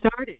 started.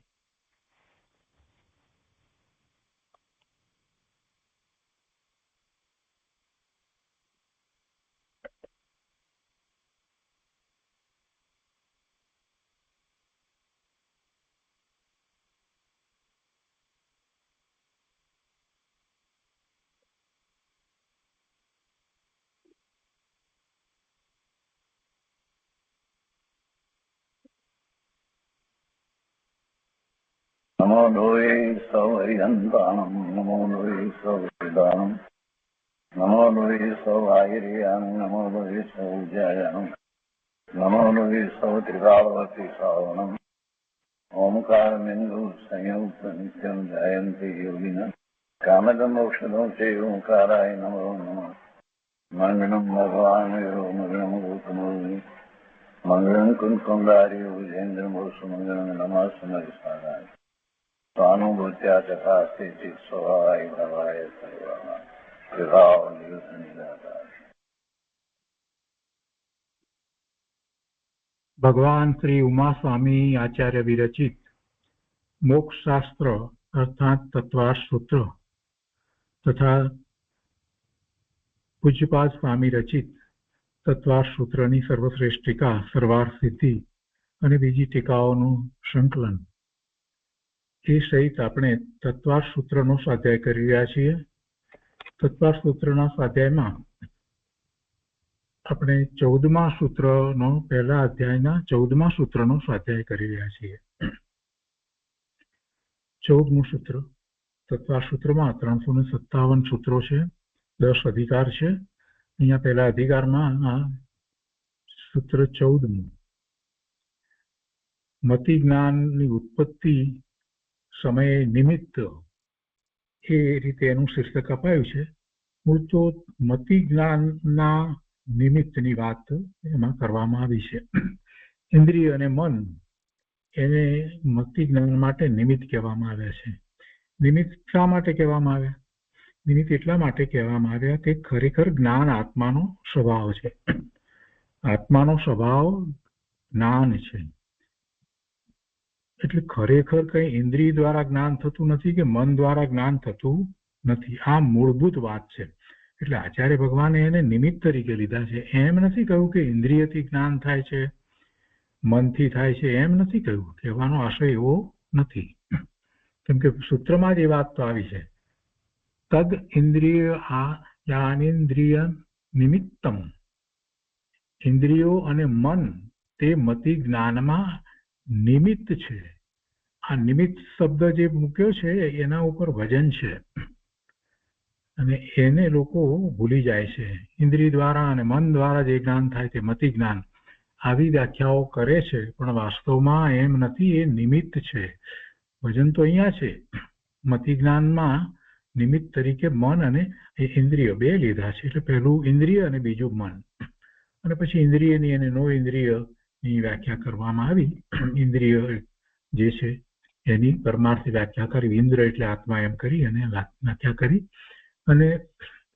नमो लोये सौहरिहन्तानं नमो लोये सौहृदानं नमो लोये सौभागिर्यानं नमो लोये सौज्यायानं नमो लोये सौत्रिकावती सावनं ओंकारमिन्दु संयुक्त नित्यं जयन्ति योगिनः कामदमोक्षदं चैव ओंकाराय नमो नमः मङ्गलं भगवान् मङ्गलं गौतमोऽग्नि मङ्गलं कुन्कुण्डारि विजेन्द्रमोसुमङ्गलं नमः समरिसाराय स्वानुभूत्या चकास्ते चित् स्वभावाय भवाय सर्वाणां विभाव नियुक्त निराकार। भगवान श्री उमा स्वामी आचार्य विरचित मोक्ष शास्त्र अर्थात तत्वार्थ सूत्र तथा पूज्यपाद स्वामी रचित तत्वार्थ सूत्रनी सर्वश्रेष्ठ टीका सर्वार्थ सिद्धि અને બીજી ટીકાઓનું સંકલન એ સહિત આપણે તત્વાર્થ સૂત્રનો સ્વાધ્યાય કરી રહ્યા છીએ. તત્વાર્થ સૂત્રના સ્વાધ્યાયમાં આપણે 14મા સૂત્રનો પહેલા અધ્યાયના 14મા સૂત્રનો સ્વાધ્યાય કરી રહ્યા છીએ. 14મું સૂત્ર તત્વાર્થ સૂત્રમાં 357 સૂત્રો છે, 10 અધિકાર છે. અહીંયા પહેલા અધિકારમાં સૂત્ર 14મું મતિ જ્ઞાનની ઉત્પત્તિ સમયે નિમિત્ત એ રીતે એનું શીર્ષક અપાયું છે. મૂળ તો મતિ જ્ઞાનના નિમિત્તની વાત એમાં કરવામાં આવી છે. ઇન્દ્રિય અને મન એને મતિ જ્ઞાન માટે નિમિત્ત કહેવામાં આવ્યા છે. નિમિત્ત શા માટે કહેવામાં આવ્યા? નિમિત્ત એટલા માટે કહેવામાં આવ્યા કે ખરેખર જ્ઞાન આત્માનો સ્વભાવ છે. આત્માનો સ્વભાવ જ્ઞાન છે. એટલે ખરેખર કઈ ઇન્દ્રિય દ્વારા જ્ઞાન થતું નથી કે મન દ્વારા જ્ઞાન થતું નથી. આ મૂળભૂત વાત છે. એટલે આચાર્ય ભગવાને એને નિમિત્ત તરીકે લીધા છે. એમ નથી કહ્યું કે ઇન્દ્રિયથી જ્ઞાન થાય છે, મનથી થાય છે, એમ નથી કહ્યું. કહેવાનો આશય એવો નથી. કેમ કે સૂત્રમાં જ એ વાત તો આવી છે, તદ ઇન્દ્રિય જ્ઞાનેન્દ્રિય નિમિત્તમ. ઇન્દ્રિયો અને મન તે મતિ જ્ઞાનમાં નિમિત્ત છે. આ નિમિત્ત શબ્દ જે મૂક્યો છે એના ઉપર વજન છે અને એને લોકો ભૂલી જાય છે. ઇન્દ્રિય દ્વારા અને મન દ્વારા જે જ્ઞાન થાય તે મતિ જ્ઞાન, આવી વ્યાખ્યાઓ કરે છે, પણ વાસ્તવમાં એમ નથી. એ નિમિત્ત છે. વજન તો અહીંયા છે. મતિ જ્ઞાનમાં નિમિત્ત તરીકે મન અને ઇન્દ્રિય બે લીધા છે. એટલે પહેલું ઇન્દ્રિય અને બીજું મન, અને પછી ઇન્દ્રિયની અને નો ઇન્દ્રિયની વ્યાખ્યા કરવામાં આવી. ઇન્દ્રિય જે છે એની પરમાર્થી વ્યાખ્યા કરી, ઇન્દ્ર એટલે આત્મા એમ કરી અને વ્યાખ્યા કરી, અને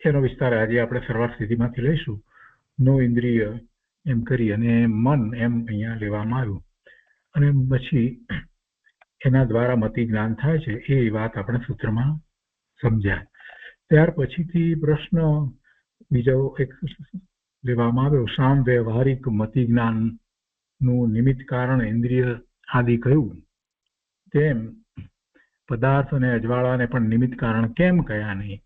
એનો વિસ્તાર આજે આપણે સર્વાર્થ સિદ્ધિમાંથી લઈશું. નો ઇન્દ્રિય એમ કરી અને મન એમ અહીંયા લેવામાં આવ્યું, અને પછી એના દ્વારા મતિ જ્ઞાન થાય છે એ વાત આપણે સૂત્રમાં સમજ્યા. ત્યાર પછીથી પ્રશ્ન બીજો એક લેવામાં આવ્યો. સામ વ્યવહારિક મતિ જ્ઞાનનું નિમિત્ત કારણ ઇન્દ્રિય આદિ કહ્યું, તેમ પદાર્થ અને અજવાળાને પણ નિમિત્ત કારણ કેમ કયા નહીં?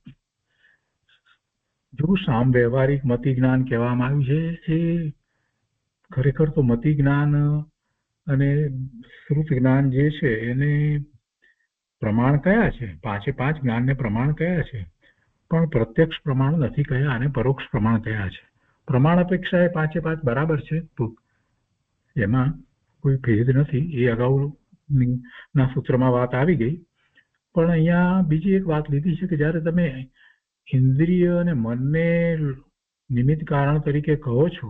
જો સામ વ્યવહારિક મતિ જ્ઞાન કહેવામાં આવ્યું છે, એ ખરેખર તો મતિ જ્ઞાન અને શ્રુત જ્ઞાન જે છે એને પ્રમાણ કયા છે? 5 જ્ઞાનને પ્રમાણ કયા છે? પણ પ્રત્યક્ષ પ્રમાણ નથી કયા અને પરોક્ષ પ્રમાણ કયા છે? પ્રમાણ અપેક્ષા એ 5 બરાબર છે, તો એમાં કોઈ ભેદ નથી. એ અગાઉના સૂત્રમાં વાત આવી ગઈ. પણ અહીંયા બીજી એક વાત લીધી છે કે જ્યારે તમે ઇન્દ્રિય અને મનને નિમિત્ત કારણ તરીકે કહો છો,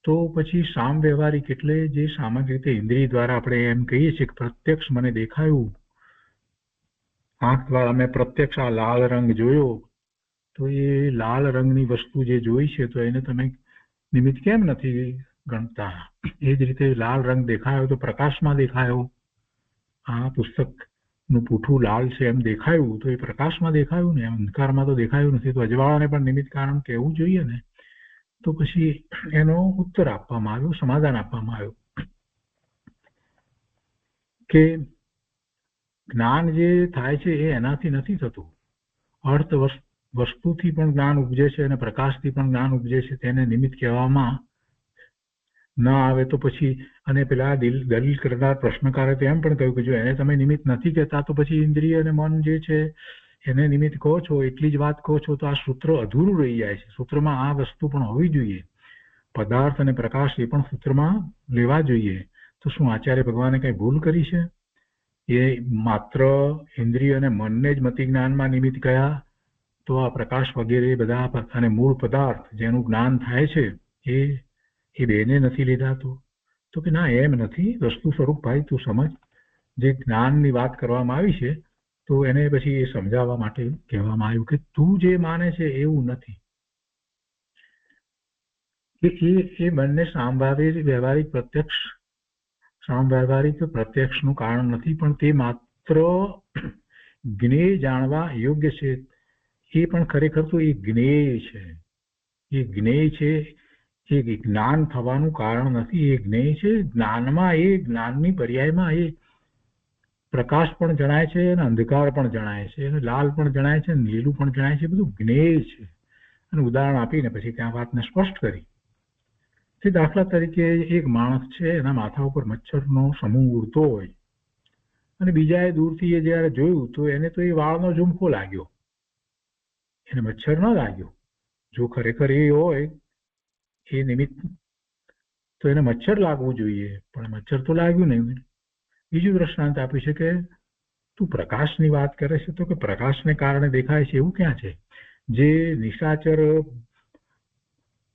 તો પછી સામ વ્યવહારિક એટલે જે સામાન્ય રીતે ઇન્દ્રિય દ્વારા આપણે એમ કહીએ છીએ કે પ્રત્યક્ષ મને દેખાયું, આંખ દ્વારા મેં પ્રત્યક્ષ આ લાલ રંગ જોયો, તો એ લાલ રંગની વસ્તુ જે જોઈ છે તો એને તમે નિમિત્ત કેમ નથી ગણતા? એ જ રીતે લાલ રંગ દેખાયો તો પ્રકાશમાં દેખાયો, આ પુસ્તકનું પૂઠું લાલ છે એમ દેખાયું તો એ પ્રકાશમાં દેખાયું ને, એમ અંધકારમાં તો દેખાયું નથી. તો અજવાળાને પણ નિમિત્ત કારણ કહેવું જોઈએ ને. તો પછી એનો ઉત્તર આપવામાં આવ્યો, સમાધાન આપવામાં આવ્યું કે જ્ઞાન જે થાય છે એ એનાથી નથી થતું. અર્થ વસ્તુથી પણ જ્ઞાન ઉપજે છે અને પ્રકાશથી પણ જ્ઞાન ઉપજે છે, તેને નિમિત્ત કહેવામાં ન આવે તો પછી, અને પેલા દલીલ કરનાર પ્રશ્નકારે તો એમ પણ કહ્યું કે જો એને તમે નિમિત્ત નથી કહેતા તો પછી ઇન્દ્રિય અને મન જે છે એને નિમિત્ત કહો છો, એટલી જ વાત કહો છો, તો આ સૂત્ર અધૂરું રહી જાય છે. સૂત્રમાં આ વસ્તુ પણ હોવી જોઈએ, પદાર્થ અને પ્રકાશ એ પણ સૂત્રમાં લેવા જોઈએ. તો શું આચાર્ય ભગવાને કઈ ભૂલ કરી છે? એ માત્ર ઇન્દ્રિય અને મનને જ મતિ જ્ઞાનમાં નિમિત્ત કયા, તો આ પ્રકાશ વગેરે બધા અને મૂળ પદાર્થ જેનું જ્ઞાન થાય છે એ બેને નથી લીધા? તો કે ના, એમ નથી. વસ્તુ સ્વરૂપ ભાઈ તું સમજ, જે જ્ઞાનની વાત કરવામાં આવી છે તો એને પછી એ સમજાવવા માટે કહેવામાં આવ્યું કે તું જે માને છે એવું નથી, કે એ બંને વ્યવહારિક પ્રત્યક્ષનું કારણ નથી, પણ તે માત્ર જ્ઞેય જાણવા યોગ્ય છે. એ પણ ખરેખર તો એ જ્ઞેય છે. એ જ્ઞેય છે, એ જ્ઞાન થવાનું કારણ નથી. એ જ્ઞેય છે. જ્ઞાનમાં એ જ્ઞાનની પર્યાયમાં એ પ્રકાશ પણ જણાય છે અને અંધકાર પણ જણાય છે અને લાલ પણ જણાય છે, નીલું પણ જણાય છે. બધું જ્ઞેય છે. અને ઉદાહરણ આપીને પછી ત્યાં વાતને સ્પષ્ટ કરી. તે દાખલા તરીકે એક માણસ છે, એના માથા ઉપર મચ્છરનો સમૂહ ઉડતો હોય અને બીજાએ દૂરથી એ જયારે જોયું તો એને તો એ વાળનો ઝુમખો લાગ્યો, એને મચ્છર ન લાગ્યો. જો ખરેખર એ હોય એ નિમિત્ત તો એને મચ્છર લાગવું જોઈએ, પણ મચ્છર તો લાગ્યું નહીં. બીજું દ્રષ્ટાંત આપ્યું છે કે તું પ્રકાશની વાત કરે છે તો કે પ્રકાશને કારણે દેખાય છે એવું ક્યાં છે? જે નિશાચર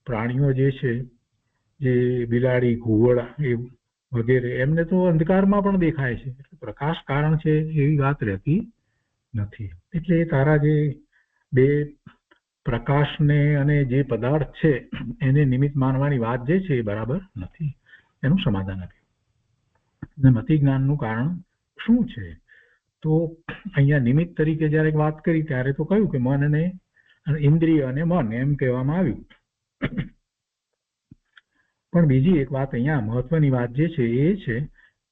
પ્રાણીઓ જે છે, જે બિલાડી, ઘુવડ એ વગેરે, એમને તો અંધકારમાં પણ દેખાય છે. એટલે પ્રકાશ કારણ છે એવી વાત રહેતી નથી. એટલે એ તારા જે બે પ્રકાશને અને જે પદાર્થ છે એને નિમિત્ત માનવાની વાત જે છે એ બરાબર નથી. એનું સમાધાન આપ્યું. મતિ જ્ઞાનનું કારણ શું છે? તો અહીંયા નિમિત્ત તરીકે જયારે વાત કરી ત્યારે તો કહ્યું કે મન અને ઇન્દ્રિય અને મન એમ કહેવામાં આવ્યું. પણ બીજી એક વાત અહીંયા મહત્વની વાત જે છે એ છે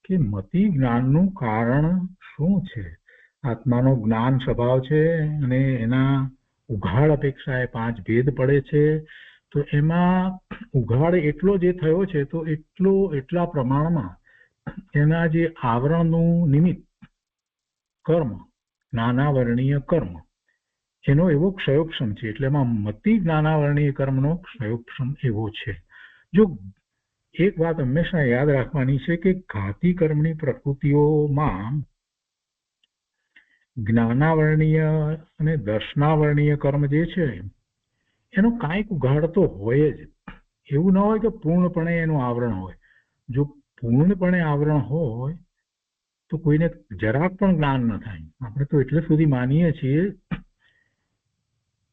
કે મતિ જ્ઞાનનું કારણ શું છે? આત્માનો જ્ઞાન સ્વભાવ છે અને એના ઉઘાડ અપેક્ષા એ 5 ભેદ પડે છે. તો એમાં ઉઘાડ એટલો જે થયો છે તો એટલા પ્રમાણમાં એના જે આવરણનું નિમિત્ત કર્મ, જ્ઞાનાવરણીય કર્મ, એનો એવો ક્ષયોક્ષમ છે. એટલે એમાં મતિ જ્ઞાનાવરણીય કર્મનો ક્ષયોક્ષમ એવો છે. જો એક વાત હંમેશા યાદ રાખવાની છે કે ઘાતી કર્મની પ્રકૃતિઓમાં જ્ઞાનાવરણીય અને દર્શનાવરણીય કર્મ જે છે એનો કાંઈક ઉઘાડ તો હોય જ. એવું ન હોય કે પૂર્ણપણે એનું આવરણ હોય. જો પૂર્ણપણે આવરણ હોય તો કોઈને જરાક પણ જ્ઞાન ન થાય. આપણે તો એટલે સુધી માનીએ છીએ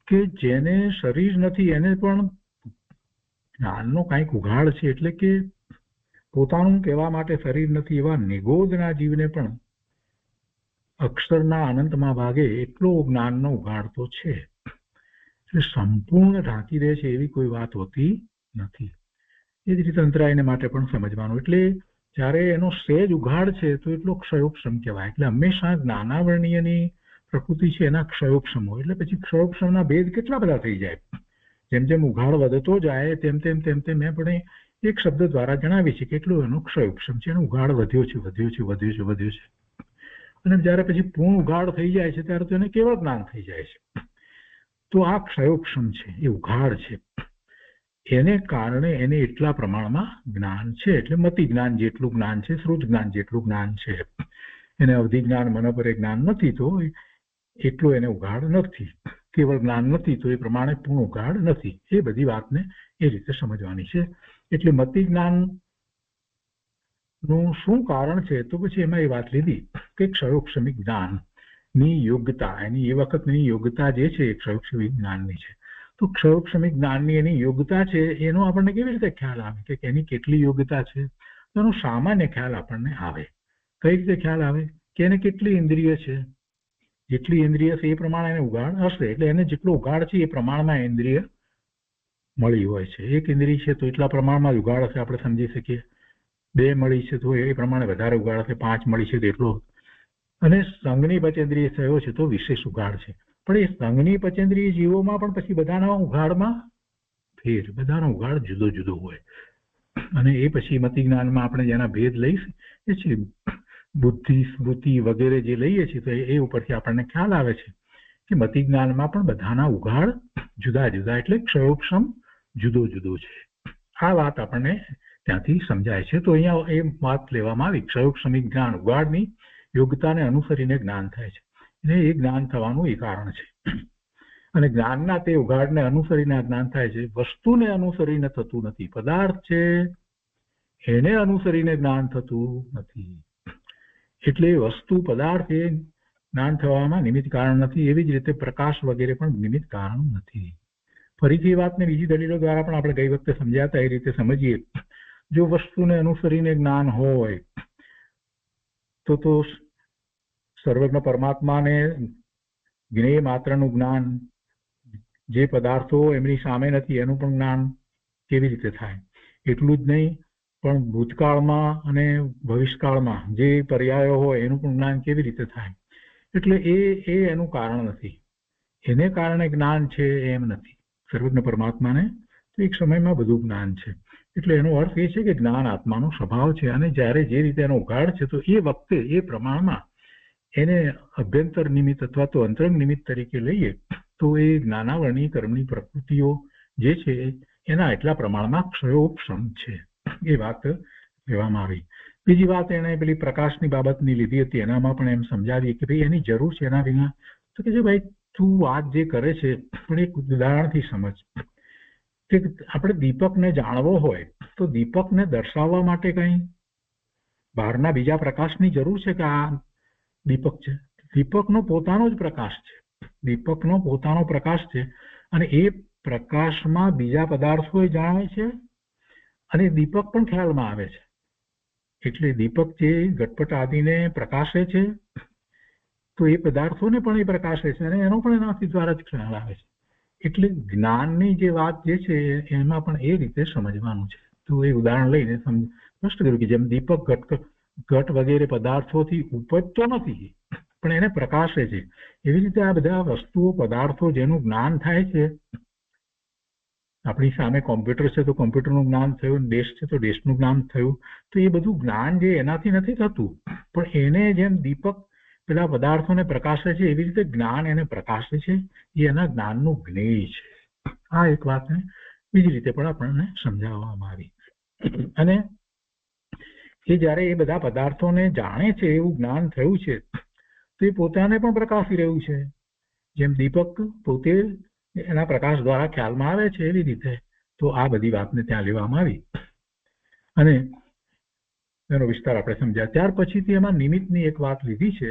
કે જેને શરીર નથી એને પણ જ્ઞાનનો કાંઈક ઉઘાડ છે. એટલે કે પોતાનું કહેવા માટે શરીર નથી એવા નિગોદના જીવને પણ અક્ષરના અનંતમાં ભાગે એટલો જ્ઞાનનો ઉઘાડ તો છે. એટલે સંપૂર્ણ ઢાંકી દે છે એવી કોઈ વાત હોતી નથી. એ જ રીતે અંતરાયને માટે પણ સમજવાનું. એટલે જ્યારે એનો સહેજ ઉઘાડ છે તો એટલો ક્ષયોક્ષમ કહેવાય. એટલે હંમેશા જ્ઞાનાવરણીયની પ્રકૃતિ છે એના ક્ષયોક્ષમ હોય. એટલે પછી ક્ષયોક્ષમના ભેદ કેટલા બધા થઈ જાય. જેમ જેમ ઉઘાડ વધતો જાય તેમ તેમ આપણે એક શબ્દ દ્વારા જણાવી છે કેટલું એનો ક્ષયોક્ષમ છે. એનો ઉઘાડ વધ્યો છે. અને જયારે પછી પૂર્ણ ઉઘાડ થઈ જાય છે ત્યારે તો એને કેવળ જ્ઞાન થઈ જાય છે. તો આ ક્ષયોક્ષમ છે, એ ઉઘાડ છે. એને કારણે એને એટલા પ્રમાણમાં જ્ઞાન છે. એટલે મતિ જ્ઞાન જેટલું જ્ઞાન છે, શ્રુત જ્ઞાન જેટલું જ્ઞાન છે. એને અવધિ જ્ઞાન, મનપરે જ્ઞાન નથી તો એટલું એને ઉઘાડ નથી. કેવળ જ્ઞાન નથી તો એ પ્રમાણે પૂર્ણ ઉઘાડ નથી. એ બધી વાતને એ રીતે સમજવાની છે. એટલે મતિ જ્ઞાન નું શું કારણ છે તો પછી એમાં એ વાત લીધી કે ક્ષયોક્ષમિક જ્ઞાનની યોગ્યતા, એની એ વખતની યોગ્યતા જે છે એ ક્ષયોક્ષમિક જ્ઞાનની છે. તો ક્ષયોક્ષમિક જ્ઞાનની એની યોગ્યતા છે એનો આપણને કેવી રીતે ખ્યાલ આવે કે એની કેટલી યોગ્યતા છે? એનો સામાન્ય ખ્યાલ આપણને આવે કઈ રીતે ખ્યાલ આવે કે એને કેટલી ઇન્દ્રિય છે, જેટલી ઇન્દ્રિય છે એ પ્રમાણે એને ઉગાડ હશે, એટલે એને જેટલો ઉગાડ છે એ પ્રમાણમાં ઇન્દ્રિય મળી હોય છે. એક ઇન્દ્રિય છે તો એટલા પ્રમાણમાં જ ઉગાડ હશે, આપણે સમજી શકીએ. 2 મળી છે તો એ પ્રમાણે વધારે ઉગાડ હશે, 5 મળી છે તો એટલો. અને સંઘની પંચેન્દ્રિય થયો છે તો વિશેષ ઉગાડ છે. પણ એ સંઘની પંચેન્દ્રિય જીવોમાં પણ પછી બધાના ઉગાડમાં ફેર, બધાનો ઉગાડ જુદો જુદો હોય. અને એ પછી મતિ જ્ઞાનમાં આપણે જેના ભેદ લઈશું એ છે બુદ્ધિ, સ્મૃતિ વગેરે જે લઈએ છીએ તો એ ઉપરથી આપણને ખ્યાલ આવે છે કે મતિ જ્ઞાનમાં પણ બધાના ઉગાડ જુદા જુદા, એટલે ક્ષયોક્ષમ જુદો જુદો છે. આ વાત આપણને ત્યાંથી સમજાય છે. તો અહીંયા એ વાત લેવામાં આવી, ક્ષયોક્ષમિક જ્ઞાન, ઉગાડની યોગ્યતાને અનુસરીને જ્ઞાન થાય છે, એટલે એ જ્ઞાન થવાનું એ કારણ છે. અને જ્ઞાનના તે ઉગાડને અનુસરીને આ જ્ઞાન થાય છે. વસ્તુને અનુસરીને થતું નથી. પદાર્થ છે એને અનુસરીને જ્ઞાન થતું નથી. એટલે વસ્તુ, પદાર્થ એ જ્ઞાન થવામાં નિમિત્ત કારણ નથી. એવી જ રીતે પ્રકાશ વગેરે પણ નિમિત્ત કારણ નથી. ફરીથી વાતને બીજી દલીલો દ્વારા પણ આપણે ગઈ વખતે સમજ્યા હતા એ રીતે સમજીએ. જો વસ્તુને અનુસરીને જ્ઞાન હોય તો સર્વજ્ઞ પરમાત્માને જ્ઞેય માત્રનું જ્ઞાન, જે પદાર્થો એમની સામે નથી એનું પણ જ્ઞાન કેવી રીતે થાય? એટલું જ નહીં, પણ ભૂતકાળમાં અને ભવિષ્યકાળમાં જે પર્યાયો હોય એનું પણ જ્ઞાન કેવી રીતે થાય? એટલે એ એનું કારણ નથી. એને કારણે જ્ઞાન છે એમ નથી. સર્વજ્ઞ પરમાત્માને તો એક સમયમાં બધું જ્ઞાન છે. એટલે એનો અર્થ એ છે કે જ્ઞાન આત્માનો સ્વભાવ છે, અને જ્યારે જે રીતે એનો ઉગાડ છે તો એ વખતે એ પ્રમાણમાં એને અભ્યંતર નિમિત્ત અથવા તો અંતરંગ નિમિત્ત તરીકે લઈએ તો એ જ્ઞાનાવરણી કર્મની પ્રકૃતિઓ જે છે એના એટલા પ્રમાણમાં ક્ષયોપશમ છે. એ વાત કહેવામાં આવી. બીજી વાત એને પેલી પ્રકાશની બાબતની લીધી હતી, એનામાં પણ એમ સમજાવીએ કે ભાઈ એની જરૂર છે એના વિના. તો કે ભાઈ તું વાત જે કરે છે પણ એક ઉદાહરણથી સમજ કે આપણે દીપકને જાણવો હોય તો દીપકને દર્શાવવા માટે કઈ બહારના બીજા પ્રકાશની જરૂર છે કે આ દીપક છે? દીપકનો પોતાનો જ પ્રકાશ છે. દીપકનો પોતાનો પ્રકાશ છે અને એ પ્રકાશમાં બીજા પદાર્થો જાણે છે અને દીપક પણ ખ્યાલમાં આવે છે. એટલે દીપક જે ઘટપટ આદિને પ્રકાશે છે તો એ પદાર્થોને પણ એ પ્રકાશે છે અને એનો પણ એનાથી દ્વારા જ ખ્યાલ આવે છે. એટલે જ્ઞાનની જે વાત જે છે એમાં પણ એ રીતે સમજવાનું છે. તો એ ઉદાહરણ લઈને સ્પષ્ટ કર્યું કે જેમ દીપક ઘટ વગેરે પદાર્થોથી ઉપજતો નથી પણ એને પ્રકાશે છે, એવી રીતે આ બધા વસ્તુઓ, પદાર્થો જેનું જ્ઞાન થાય છે. આપણી સામે કોમ્પ્યુટર છે તો કોમ્પ્યુટરનું જ્ઞાન થયું, દેશ છે તો દેશનું જ્ઞાન થયું. તો એ બધું જ્ઞાન જે એનાથી નથી થતું પણ એને જેમ દીપક પેલા પદાર્થોને પ્રકાશે છે એવી રીતે જ્ઞાન એને પ્રકાશે છે. એ એના જ્ઞાનનું જ્ઞેય છે. આ એક વાતને બીજી રીતે પણ આપણને સમજાવવામાં આવી. અને એ જ્યારે એ બધા પદાર્થોને જાણે છે એવું જ્ઞાન થયું છે તો એ પોતાને પણ પ્રકાશી રહ્યું છે. જેમ દીપક પોતે એના પ્રકાશ દ્વારા ખ્યાલમાં આવે છે એવી રીતે. તો આ બધી વાતને ત્યાં લેવામાં આવી અને એનો વિસ્તાર આપણે સમજ્યા. ત્યાર પછીથી એમાં નિમિત્તની એક વાત લીધી છે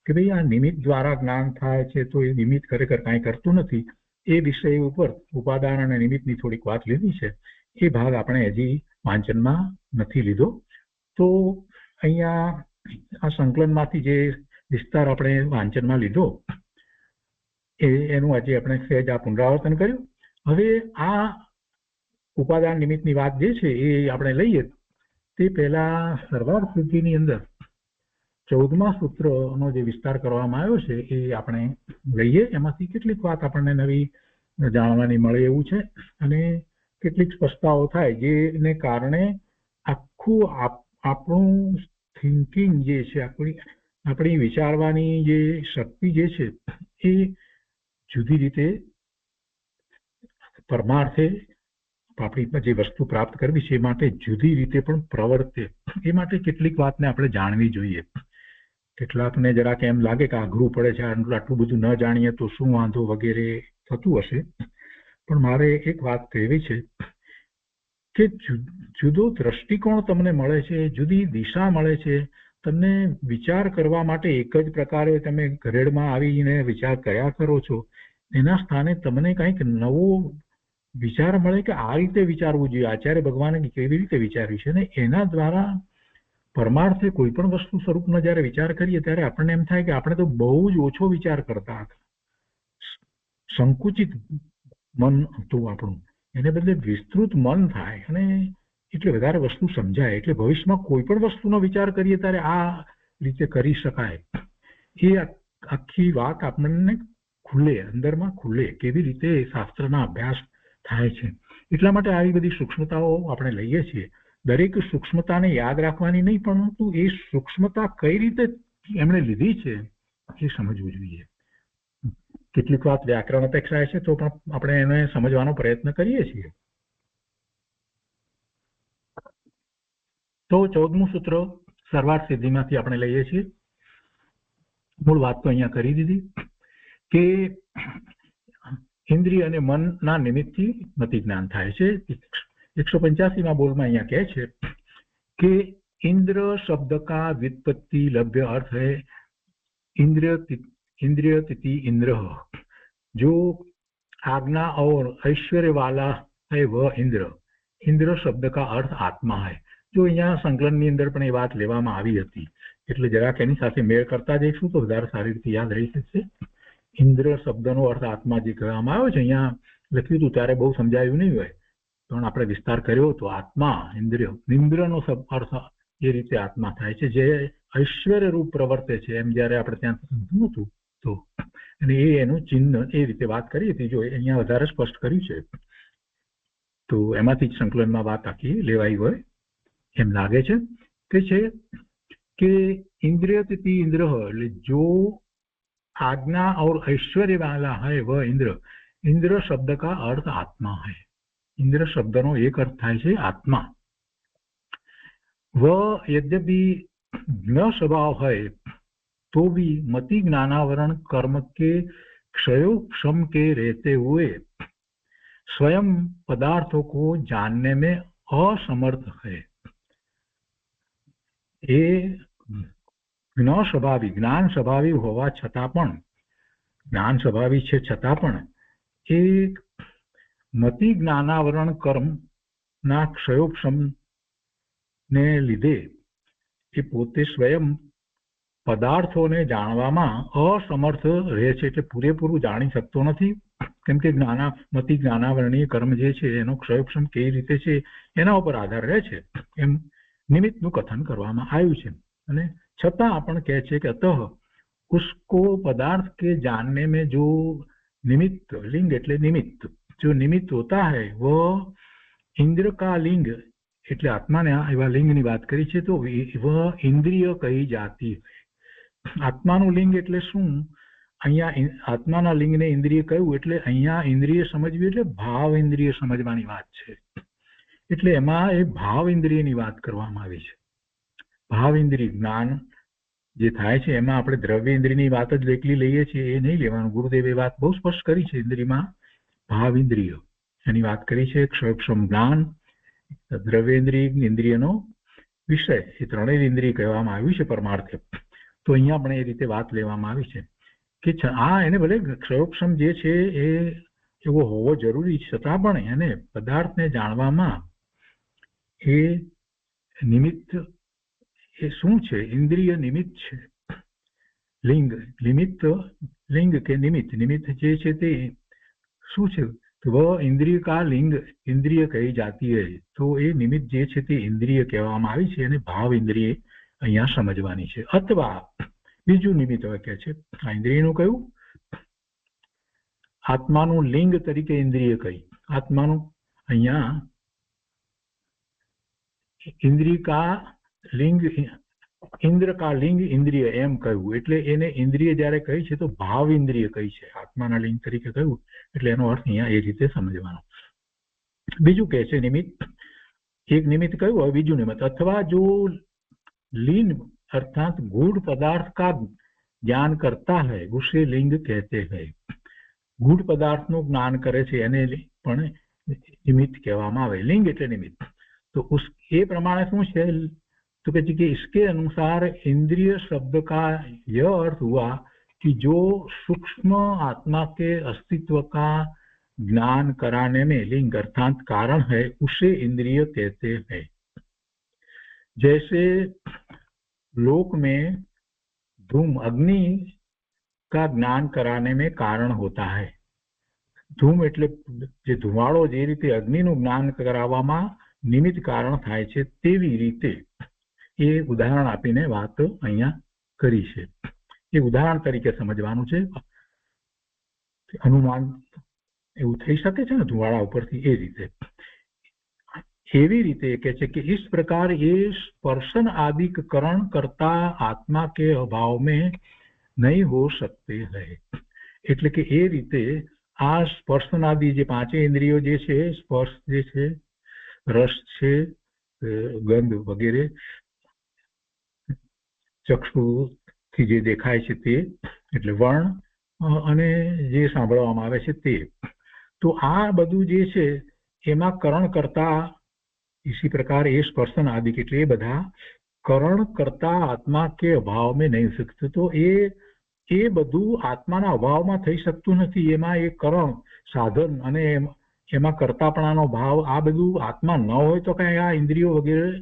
કે ભાઈ આ નિમિત્ત દ્વારા જ્ઞાન થાય છે તો એ નિમિત્ત ખરેખર કાંઈ કરતું નથી. એ વિષય ઉપર ઉપાદાન અને નિમિત્તની થોડીક વાત લીધી છે. એ ભાગ આપણે હજી વાંચનમાં નથી લીધો. તો અહીંયા આ સંકલનમાંથી જે વિસ્તાર આપણે વાંચનમાં લીધો એનું આજે આપણે સહેજ આ પુનરાવર્તન કર્યું. હવે આ ઉપાદાન નિમિત્તની વાત જે છે એ આપણે લઈએ તે પહેલા સર્વાર્થ સિદ્ધિની અંદર 14મા સૂત્રનો જે વિસ્તાર કરવામાં આવ્યો છે એ આપણે લઈએ. એમાંથી કેટલીક વાત આપણને નવી જાણવાની મળે એવું છે અને કેટલીક સ્પષ્ટતાઓ થાય જેને કારણે આખું આપણું થિંકિંગ જે છે, આપણી વિચારવાની જે શક્તિ જે છે એ જુદી રીતે પરમાર્થે આપણી જે વસ્તુ પ્રાપ્ત કરવી છે એ માટે જુદી રીતે પણ પ્રવર્તે. એ માટે કેટલીક વાતને આપણે જાણવી જોઈએ. કેટલાકને જરાક એમ લાગે કે અઘરું પડે છે, આટલું બધું ન જાણીએ તો શું વાંધો વગેરે થતું હશે. પણ મારે એક વાત કહેવી છે કે જુદો દ્રષ્ટિકોણ તમને મળે છે, જુદી દિશા મળે છે. તમને વિચાર કરવા માટે એક જ પ્રકારે તમે ઘરેડમાં આવીને વિચાર કર્યા કરો છો, એના સ્થાને તમને કંઈક નવો વિચાર મળે કે આ રીતે વિચારવું જોઈએ. આચાર્ય ભગવાને કેવી રીતે વિચાર્યું છે ને એના દ્વારા પરમાર્થે કોઈ પણ વસ્તુ સ્વરૂપનો જ્યારે વિચાર કરીએ ત્યારે આપણને એમ થાય કે આપણે તો બહુ જ ઓછો વિચાર કરતા હતા, સંકુચિત મન હતું આપણું, એને બદલે વિસ્તૃત મન થાય અને એટલે વધારે વસ્તુ સમજાય. એટલે ભવિષ્યમાં કોઈ પણ વસ્તુનો વિચાર કરીએ ત્યારે આ રીતે કરી શકાય. એ આખી વાત આપણને ખુલ્લે, અંદરમાં ખુલ્લે, કેવી રીતે શાસ્ત્રના અભ્યાસ થાય છે. એટલા માટે આવી બધી સૂક્ષ્મતાઓ આપણે લઈએ છીએ. દરેક સૂક્ષ્મતાને યાદ રાખવાની નહીં, પરંતુ એ સૂક્ષ્મતા કઈ રીતે એમણે લીધી છે એ સમજવું જોઈએ. કેટલીક વાત વ્યાકરણ અપેક્ષાએ છે તો પણ આપણે એને સમજવાનો પ્રયત્ન કરીએ છીએ. તો 14મું સૂત્ર સર્વાર્થ સિદ્ધિમાંથી આપણે લઈએ છીએ. મૂળ વાત તો અહીંયા કરી દીધી કે ઇન્દ્રિય અને મનના નિમિત્તથી મતિ જ્ઞાન થાય છે. 185માં બોલમાં અહીંયા કહે છે कि इंद्र शब्द का व्युत्पत्ति लभ्य अर्थ है इंद्रिय तिथि इंद्र, जो आज्ञा और ऐश्वर्य वाला है वह इंद्र. इंद्र शब्द का अर्थ आत्मा है. जो અહીંયા સંકલનની અંદર પણ એ વાત લેવામાં આવી હતી, એટલે જરાક એની સાથે મેળ કરતા જઈશું તો વધારે સારી રીતે યાદ રહી શકશે. ઇન્દ્ર શબ્દનો અર્થ આત્મા જે કહેવામાં આવ્યો છે, અહીંયા લખ્યું હતું ત્યારે બહુ સમજાયું નહીં હોય, પણ આપણે વિસ્તાર કર્યો તો આત્મા ઇન્દ્રિય, ઇન્દ્રનો અર્થ એ રીતે આત્મા થાય છે જે ઐશ્વર્ય રૂપ પ્રવર્તે છે, એમ જયારે આપણે ત્યાં સમજવું હતું તો, અને એ એનું ચિહ્ન એ રીતે વાત કરી હતી. જો અહીંયા વધારે સ્પષ્ટ કર્યું છે તો એમાંથી જ સંકલનમાં વાત આખી લેવાઈ હોય એમ લાગે છે. કે છે કે इंद्रिय तिथि इंद्र, એટલે जो आज्ञा और ऐश्वर्य वाला है वह इंद्र. इंद्र शब्द का अर्थ आत्मा है. इंद्र शब्दનો એક અર્થ થાય છે આત્મા. वह यद्यपि न स्वभाव है तो भी मति ज्ञानावरण कर्म के क्षयोक्षम के रहते हुए स्वयं पदार्थों को जानने में असमर्थ है. એ જ્ઞાન સ્વભાવી હોવા છતાં પણ, જ્ઞાન સ્વભાવી છે છતાં પણ એ મતિ જ્ઞાનાવરણ કર્મના ક્ષયોક્ષમ ને લીધે એ પોતે સ્વયં પદાર્થોને જાણવામાં અસમર્થ રહે છે. એટલે પૂરેપૂરું જાણી શકતો નથી, કેમ કે મતિ જ્ઞાનાવરણીય કર્મ જે છે એનો ક્ષયોક્ષમ કેવી રીતે છે એના ઉપર આધાર રહે છે, એમ નિમિત્તનું કથન કરવામાં આવ્યું છે. અને છતાં પણ કહે છે કે અતઃ उसको पदार्थ के जानने में जो निमित्त, लिंग એટલે નિમિત્ત, जो निमित्त होता है वो इंद्र का लिंग, એટલે આત્માને એવા લિંગની વાત કરી છે તો વહ ઇન્દ્રિય કહી જાતી. આત્માનું લિંગ એટલે શું? અહીંયા આત્માના લિંગને ઇન્દ્રિય કહ્યું એટલે અહીંયા ઇન્દ્રિય સમજવી એટલે ભાવ ઇન્દ્રિય સમજવાની વાત છે. એટલે એમાં એ ભાવ ઇન્દ્રિયની વાત કરવામાં આવી છે. ભાવ ઇન્દ્રિય જ્ઞાન જે થાય છે એમાં આપણે દ્રવ્ય ઇન્દ્રિયની વાત જ એકલી લઈએ છીએ એ નહીં લેવાનું. ગુરુદેવે વાત બહુ સ્પષ્ટ કરી છે. ઇન્દ્રિયમાં ભાવ ઇન્દ્રિય એની વાત કરી છે. ક્ષયોક્ષમ જ્ઞાન, દ્રવ્ય ઇન્દ્રિય, ઇન્દ્રિયનો વિષય, એ ત્રણેય ઇન્દ્રિય કહેવામાં આવ્યું છે પરમાર્થે. તો અહીંયા પણ એ રીતે વાત લેવામાં આવી છે કે આ એને ભલે ક્ષયોક્ષમ જે છે એ એવો હોવો જરૂરી છતાં પણ એને પદાર્થને જાણવામાં એ નિમિત્ત એ શું છે? ઇન્દ્રિય નિમિત્ત છે. લિંગ, નિમિત્ત, લિંગ કે નિમિત્ત, નિમિત્ત જે છે તે શું છે? તો વહ ઇન્દ્રિય કા લિંગ ઇન્દ્રિય કહી જાતી હોય. તો એ નિમિત્ત જે છે તે ઇન્દ્રિય કહેવામાં આવી છે અને ભાવ ઇન્દ્રિય અહીંયા સમજવાની છે. અથવા બીજું નિમિત્ત હવે કહે છે, આ ઇન્દ્રિયનું કયું? આત્માનું લિંગ તરીકે ઇન્દ્રિય કહી. આત્માનું અહીંયા ઇન્દ્રિય કા લિંગ, ઇન્દ્ર કા લિંગ ઇન્દ્રિય એમ કહ્યું. એટલે એને ઇન્દ્રિય જયારે કહી છે તો ભાવ ઇન્દ્રિય કહી છે, આત્માના લિંગ તરીકે કહ્યું. એટલે એનો અર્થ અહીંયા એ રીતે સમજવાનો. બીજું કહે છે નિમિત્ત, એક નિમિત્ત કહ્યું, હવે બીજું નિમિત્ત. અથવા જો लीन अर्थात गूढ़ पदार्थ का ज्ञान करता है उसे लिंग कहते हैं. गूढ़ पदार्थનું જ્ઞાન કરે છે એને પણ નિમિત્ત કહેવામાં આવે. લિંગ એટલે નિમિત્ત. तो उस ये प्रमाण શું છે? तो कहते कि इसके अनुसार इंद्रिय शब्द का यह अर्थ हुआ कि जो सूक्ष्म आत्मा के अस्तित्व का ज्ञान कराने में लिंग अर्थात कारण है उसे इंद्रिय कहते हैं. जैसे लोक में धूम अग्नि का ज्ञान कराने में कारण होता है। धूम એટલે જે ધુમાડો જે રીતે અગ્નિનું જ્ઞાન કરાવવામાં નિમિત્ત કારણ થાય છે તેવી રીતે એ ઉદાહરણ આપીને વાત અહીંયા કરી છે। એ ઉદાહરણ તરીકે સમજવાનું છે। અનુમાન એવું થઈ શકે છે ને ધુમાડા ઉપરથી એ રીતે एवी रीते कहे कि इस प्रकार ये स्पर्शन आदि करण करता आत्मा के अभाव में नहीं हो सकते हैं। એટલે કે એ રીતે આ સ્પર્શનાદિ જે પાંચે ઇન્દ્રિયો જે છે સ્પર્શ જે છે રસ છે ગંધ વગેરે ચક્ષુથી જે દેખાય છે તે એટલે વર્ણ અને જે સાંભળવામાં આવે છે તે તો આ બધું જે છે એમાં કરણ કરતા इसी प्रकार ये स्पर्शन आदि के बधा करण करता आत्मा के अभाव में नहीं सकते। तो ये बधु आत्मा अभाव में थई सकतुं नथी। एमां ए करण साधन अने एमां कर्तापणानो भाव आ बधु आत्मा न होय तो कई आ इंद्रियो वगैरह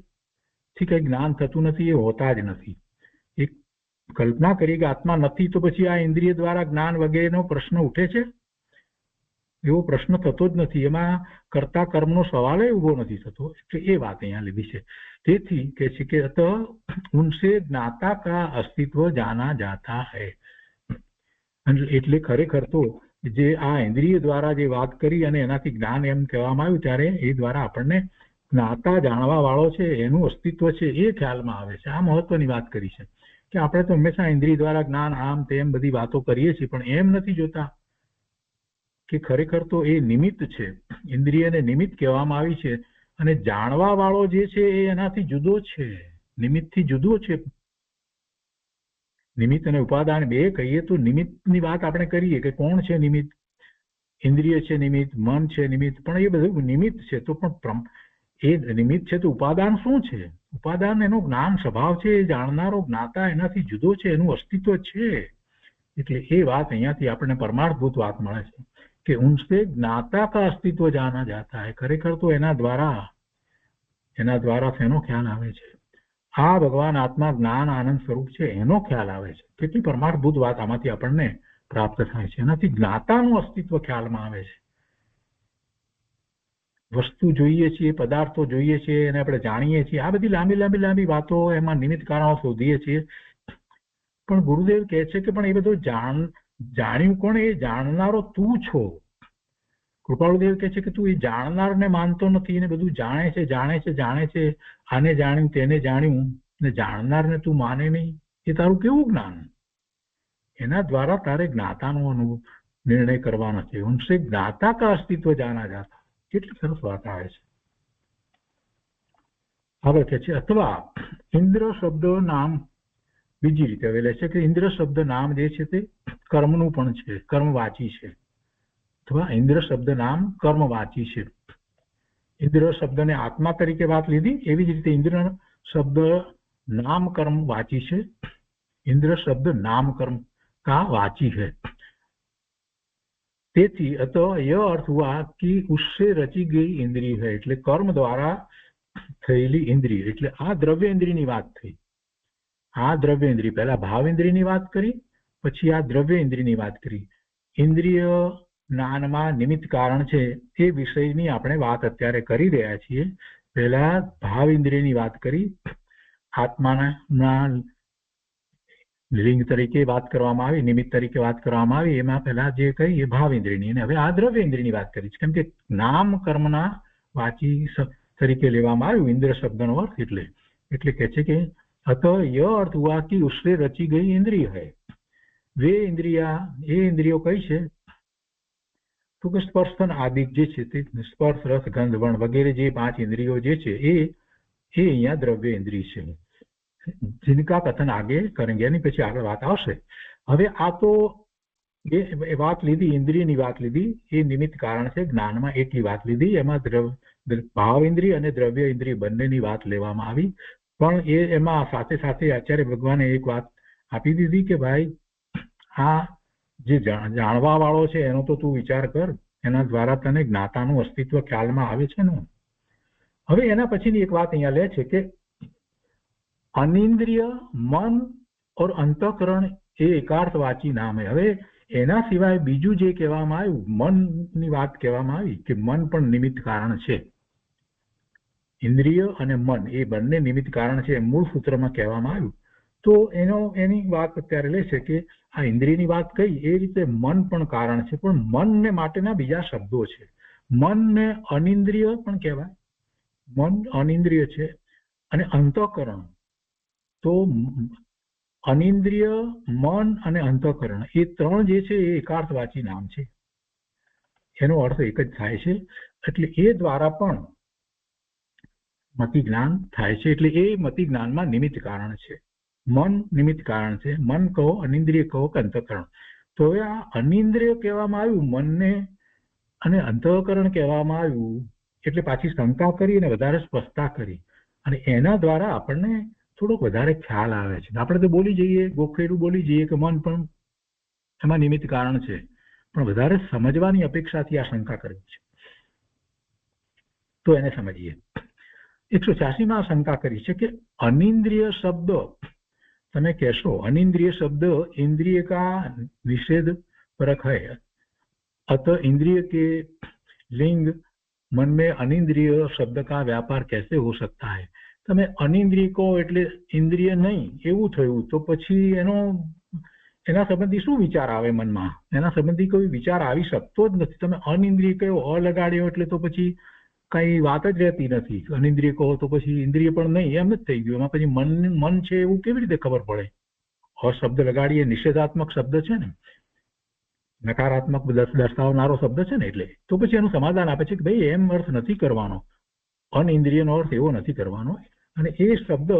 थी कई ज्ञान थतुं नथी, ए होता ज नथी। एक कल्पना करी कि आत्मा नथी तो पछी आ इंद्रिय द्वारा ज्ञान वगैरेनो प्रश्न उठे छे? एवो प्रश्न थतो ज नथी। एमां कर्ता कर्मनो सवाल उभो नथी थतो। એટલે એ વાત અહીંયા લીધી છે। તેથી કહે છે કે અત ઉનસે જ્ઞાતા का अस्तित्व जाना जाता है। એટલે ખરેખર તો જે આ ઇન્દ્રિય દ્વારા જે વાત કરી અને એનાથી જ્ઞાન એમ કહેવામાં આવ્યું ત્યારે એ દ્વારા આપણને જ્ઞાતા જાણવા વાળો છે એનું અસ્તિત્વ છે એ ખ્યાલમાં આવે છે। આ મહત્વની વાત કરી છે કે આપણે તો હંમેશા ઇન્દ્રિય દ્વારા જ્ઞાન આમ તેમ બધી વાતો કરીએ છીએ પણ એમ નથી જોતા કે ખરેખર તો એ નિમિત્ત છે। ઇન્દ્રિયને નિમિત્ત કહેવામાં આવી છે અને જાણવા વાળો જે છે એ એનાથી જુદો છે, નિમિત્તથી જુદો છે। નિમિત્ત અને ઉપાદાન બે કહીએ તો નિમિત્તની વાત આપણે કરીએ કે કોણ છે નિમિત્ત? ઇન્દ્રિય છે નિમિત્ત, મન છે નિમિત્ત, પણ એ બધું નિમિત્ત છે। તો પણ એ નિમિત્ત છે તો ઉપાદાન શું છે? ઉપાદાન એનો જ્ઞાન સ્વભાવ છે, એ જાણનારો જ્ઞાતા એનાથી જુદો છે, એનું અસ્તિત્વ છે। એટલે એ વાત અહીંયાથી આપણને પરમાર્થભૂત વાત મળે છે कि उनसे ज्ञाता का अस्तित्व जाना जाता है। खरेखर तो एना द्वारा एनो ख्याल आवे छे आ भगवान आत्मा ज्ञान आनंद स्वरूप छे एनो ख्याल आवे छे। केटली परमार्थभूत वात आमांथी आपणने प्राप्त थाय छे। एनाथी ज्ञातानुं अस्तित्व ख्यालमां आवे छे। वस्तु जोईए छीए, पदार्थो जोईए छीए अने आपणे जाणीए छीए, आ बधी लांबी लांबी लांबी वातो एमां निमित्त कारणो शोधीए छीए। पण गुरुदेव कहे छे कि पण ए बधुं जाण्યું કોણ? એ જાણનારો તું છો। કૃપાળુદેવ કહે છે કે તું એ જાણનારને માનતો નથી અને બધું જાણે છે જાણે છે જાણે છે, આને જાણ્યું તેને જાણ્યું ને જાણનારને તું માને નહીં, એ તારું કેવું જ્ઞાન? એના દ્વારા તારે જ્ઞાતાનો નિર્ણય કરવાનો છે। ઉનસે જ્ઞાતા કા અસ્તિત્વ જાના જાતા। કેટલી સરસ વાત આવે છે। હવે કહે છે અથવા ઇન્દ્ર શબ્દ નામ બીજી રીતે હવે લે છે કે ઇન્દ્ર શબ્દ નામ જે છે તે કર્મનું પણ છે, કર્મવાચી છે। અથવા ઇન્દ્ર શબ્દ નામ કર્મવાચી છે। ઇન્દ્ર શબ્દને આત્મા તરીકે વાત લીધી, એવી જ રીતે ઇન્દ્ર શબ્દ નામ કર્મ વાચી છે। ઇન્દ્ર શબ્દ નામ કર્મ का वाची है। તેથી અત ય અર્થ હુઆ कि उससे रची गई इंद्रिय है। એટલે કર્મ દ્વારા થયેલી ઇન્દ્રિય એટલે આ દ્રવ્ય ઇન્દ્રિયની વાત થઈ। આ દ્રવ્ય ઇન્દ્રિય પહેલા ભાવ ઇન્દ્રિયની વાત કરી, પછી આ દ્રવ્ય ઇન્દ્રિયની વાત કરી। ઇન્દ્રિય જ્ઞાનમાં નિમિત્ત કારણ છે એ વિષયની આપણે વાત અત્યારે કરી રહ્યા છીએ। પહેલા ભાવ ઇન્દ્રિયની વાત કરી, આત્માના લિંગ તરીકે વાત કરવામાં આવી, નિમિત્ત તરીકે વાત કરવામાં આવી। એમાં પહેલા જે કહી એ ભાવ ઇન્દ્રિયની અને હવે આ દ્રવ્ય ઇન્દ્રિયની વાત કરી છે, કેમ કે નામ કર્મના વાચી તરીકે લેવામાં આવ્યું ઇન્દ્ર શબ્દનો અર્થ। એટલે કહે છે કે अतः यह अर्थ हुआ कि उससे रची गई इंद्रिय है। वे इंद्रिया ये इंद्रियों कई है तो कि स्पर्शन आदि जे छे ते स्पर्श रस गंध वर्ण वगैरह जे पांच इंद्रियों जे छे ये अहींया द्रव्य इंद्रिय छे, जिनका कथन आगे करेंगे यानी पछी आगे बात आवशे। हवे आ तो ये बात लीधी, इंद्रियनी बात लीधी, ये निमित्त कारण छे ज्ञानमा एटली बात लीधी। एमां भाव इंद्रिय अने द्रव्य इंद्रिय बंनेनी बात लेवामां आवी। પણ એમાં સાથે સાથે આચાર્ય ભગવાને એક વાત આપી દીધી કે ભાઈ આ જે જાણવા વાળો છે એનો તો તું વિચાર કર, એના દ્વારા તને જ્ઞાતાનું અસ્તિત્વ ખ્યાલમાં આવે છે ને। હવે એના પછીની એક વાત અહીંયા લે છે કે अनिंद्रिय मन और अंतःकरण એ એકાર્થવાચી નામ હે. હવે એના સિવાય બીજું જે કહેવામાં આવ્યું, મનની વાત કહેવામાં આવી કે મન પણ નિમિત્ત કારણ છે. ઇન્દ્રિય અને મન એ બંને નિમિત્ત કારણ છે મૂળ સૂત્રમાં કહેવામાં આવ્યું. તો એની વાત અત્યારે લેશે કે આ ઇન્દ્રિયની વાત કહી એ રીતે મન પણ કારણ છે, પણ મનને માટેના બીજા શબ્દો છે. મનને અનિંદ્રિય પણ કહેવાય, મન અનિંદ્રિય છે. અને અંતઃકરણ, તો અનિંદ્રિય, મન અને અંતઃકરણ એ ત્રણ જે છે એ એકાર્થવાચી નામ છે. એનો અર્થ એક જ થાય છે. એટલે એ દ્વારા પણ મતિ જ્ઞાન થાય છે. એટલે એ મતિ જ્ઞાનમાં નિમિત્ત કારણ છે. મન નિમિત્ત કારણ છે. મન કહો, અનિંદ્રિય કહો કે અંતઃકરણ. તો હવે આ અનિંદ્રિય કહેવામાં આવ્યું મનને અને અંતઃકરણ કહેવામાં આવ્યું, એટલે પાછી શંકા કરી અને વધારે સ્પષ્ટતા કરી, અને એના દ્વારા આપણને થોડોક વધારે ખ્યાલ આવે છે. આપણે તો બોલી જઈએ, ગોખેલું બોલી જઈએ કે મન પણ એમાં નિમિત્ત કારણ છે, પણ વધારે સમજવાની અપેક્ષાથી આ શંકા કરવી છે. તો એને સમજીએ. 186માં શંકા કરી છે કે અનિંદ્રિય શબ્દ, તમે કહેશો अनिंद्रिय शब्द इंद्रिय का निषेध परक है, अतः इंद्रिय के लिंग मन में अनिंद्रिय शब्द का व्यापार कैसे हो सकता है. તમે અનિંદ્રિય કહો એટલે ઇન્દ્રિય નહીં એવું થયું, તો પછી એના સંબંધી શું વિચાર આવે મનમાં? એના સંબંધી કોઈ વિચાર આવી શકતો જ નથી. તમે અનિંદ્રિય કહો, અલગાડ્યો એટલે તો પછી કઈ વાત જ રહેતી નથી. અનિંદ્રિય કહો તો પછી ઇન્દ્રિય પણ નહીં, એમ જ થઈ ગયું. એમાં પછી મન છે એવું કેવી રીતે ખબર પડે? શબ્દ લગાડીએ, નિષેધાત્મક શબ્દ છે ને, નકારાત્મક દર્શાવનારો શબ્દ છે ને, એટલે તો પછી એનું સમાધાન આપે છે કે ભાઈ એમ અર્થ નથી કરવાનો, અનિંદ્રિયનો અર્થ એવો નથી કરવાનો. અને એ શબ્દ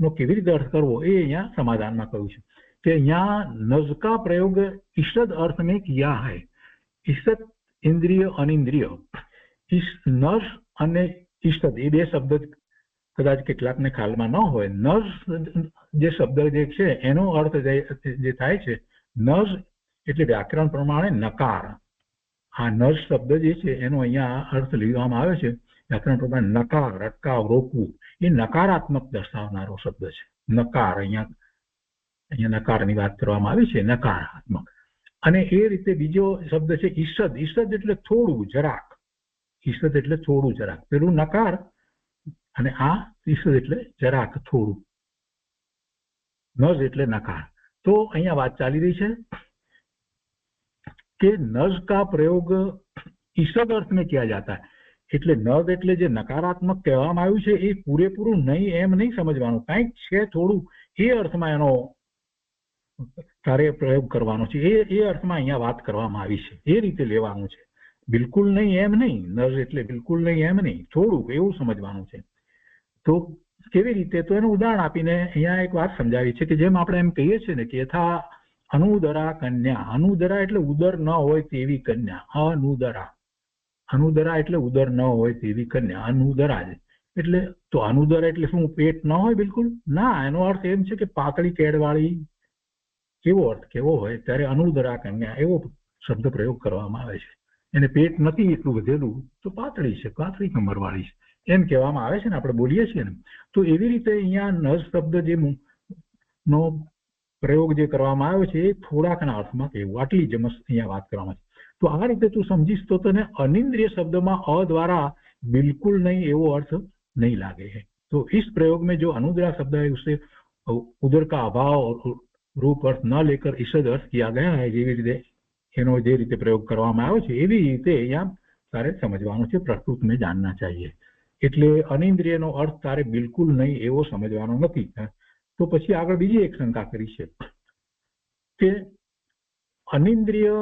નો કેવી રીતે અર્થ કરવો એ અહીંયા સમાધાનમાં કહ્યું છે કે અહીંયા નજ કા પ્રયોગ ઈષદ અર્થ में किया है. ઈષદ ઇન્દ્રિય અનિંદ્રિય, નજ અને ઈષદ એ બે શબ્દ કદાચ કેટલાકને ખ્યાલમાં ન હોય. નજ જે શબ્દ જે છે એનો અર્થ જે થાય છે, નજ એટલે વ્યાકરણ પ્રમાણે નકાર. આ નજ શબ્દ જે છે એનો અહીંયા અર્થ લેવામાં આવે છે વ્યાકરણ પ્રમાણે નકાર, અટકાવ, રોકવું. એ નકારાત્મક દર્શાવનારો શબ્દ છે. નકાર, અહીંયા નકારની વાત કરવામાં આવી છે, નકારાત્મક. અને એ રીતે બીજો શબ્દ છે ઈષદ. ઈષદ એટલે થોડું, જરાક. ઈષદ એટલે થોડું, જરાક. પેલું નકાર અને આ ઈષદ એટલે જરાક, થોડું. નજ એટલે નકાર. તો અહીંયા વાત ચાલી રહી છે કે નજ કા પ્રયોગ ઈષદ अर्थ में किया जाता है. એટલે નજ એટલે જે નકારાત્મક કહેવામાં આવ્યું છે એ પૂરેપૂરું નહીં એમ નહીં સમજવાનું, કંઈક છે થોડું એ અર્થમાં એનો તારે પ્રયોગ કરવાનો છે. એ અર્થમાં અહીંયા વાત કરવામાં આવી છે, એ રીતે લેવાનું છે. બિલકુલ નહીં એમ નહીં, નજ એટલે બિલકુલ નહીં એમ નહીં, થોડુંક એવું સમજવાનું છે. તો કેવી રીતે? તો એનું ઉદાહરણ આપીને અહીંયા એક વાત સમજાવી છે કે જેમ આપણે એમ કહીએ છીએ ને કે યથા અનુદરા કન્યા. અનુદરા એટલે ઉદર ન હોય તેવી કન્યા. અનુદરા, અનુદરા એટલે ઉદર ન હોય તેવી કન્યા. અનુદરા એટલે, તો અનુદરા એટલે શું પેટ ન હોય? બિલકુલ ના. એનો અર્થ એમ છે કે પાતળી કેળવાળી, કેવો અર્થ કેવો હોય ત્યારે અનુદરા કન્યા એવો શબ્દ પ્રયોગ કરવામાં આવે છે. એને પેટ નથી એટલું વધેલું તો પાતળી છે, પાતળી કમરવાળી છે એમ કહેવામાં આવે છે ને, આપણે બોલીએ છીએ ને. તો એવી રીતે અહીંયા નજ શબ્દ જે નો પ્રયોગ જે કરવામાં આવ્યો છે એ થોડાકના અર્થમાં કહેવું, આટલી જ અહીંયા વાત કરવામાં છે. તો આ રીતે તું સમજીશ તો તને અનિંદ્રિય શબ્દમાં અ દ્વારા બિલકુલ નહીં એવો અર્થ नहीं लागे है. तो इस प्रयोग में जो अनुदरा शब्द है उससे उदर का अभाव और रूप अर्थ न लेकर ईषद अर्थ किया गया है. જેવી રીતે એનો જે રીતે પ્રયોગ કરવામાં આવ્યો છે એવી રીતે અહીંયા તારે સમજવાનું છે. પ્રસ્તુત में जानना चाहिए. એટલે અનિંદ્રિયનો અર્થ તારે બિલકુલ નહીં એવો સમજવાનો નથી. તો પછી આગળ બીજી એક શંકા કરી છે કે અનિંદ્રિય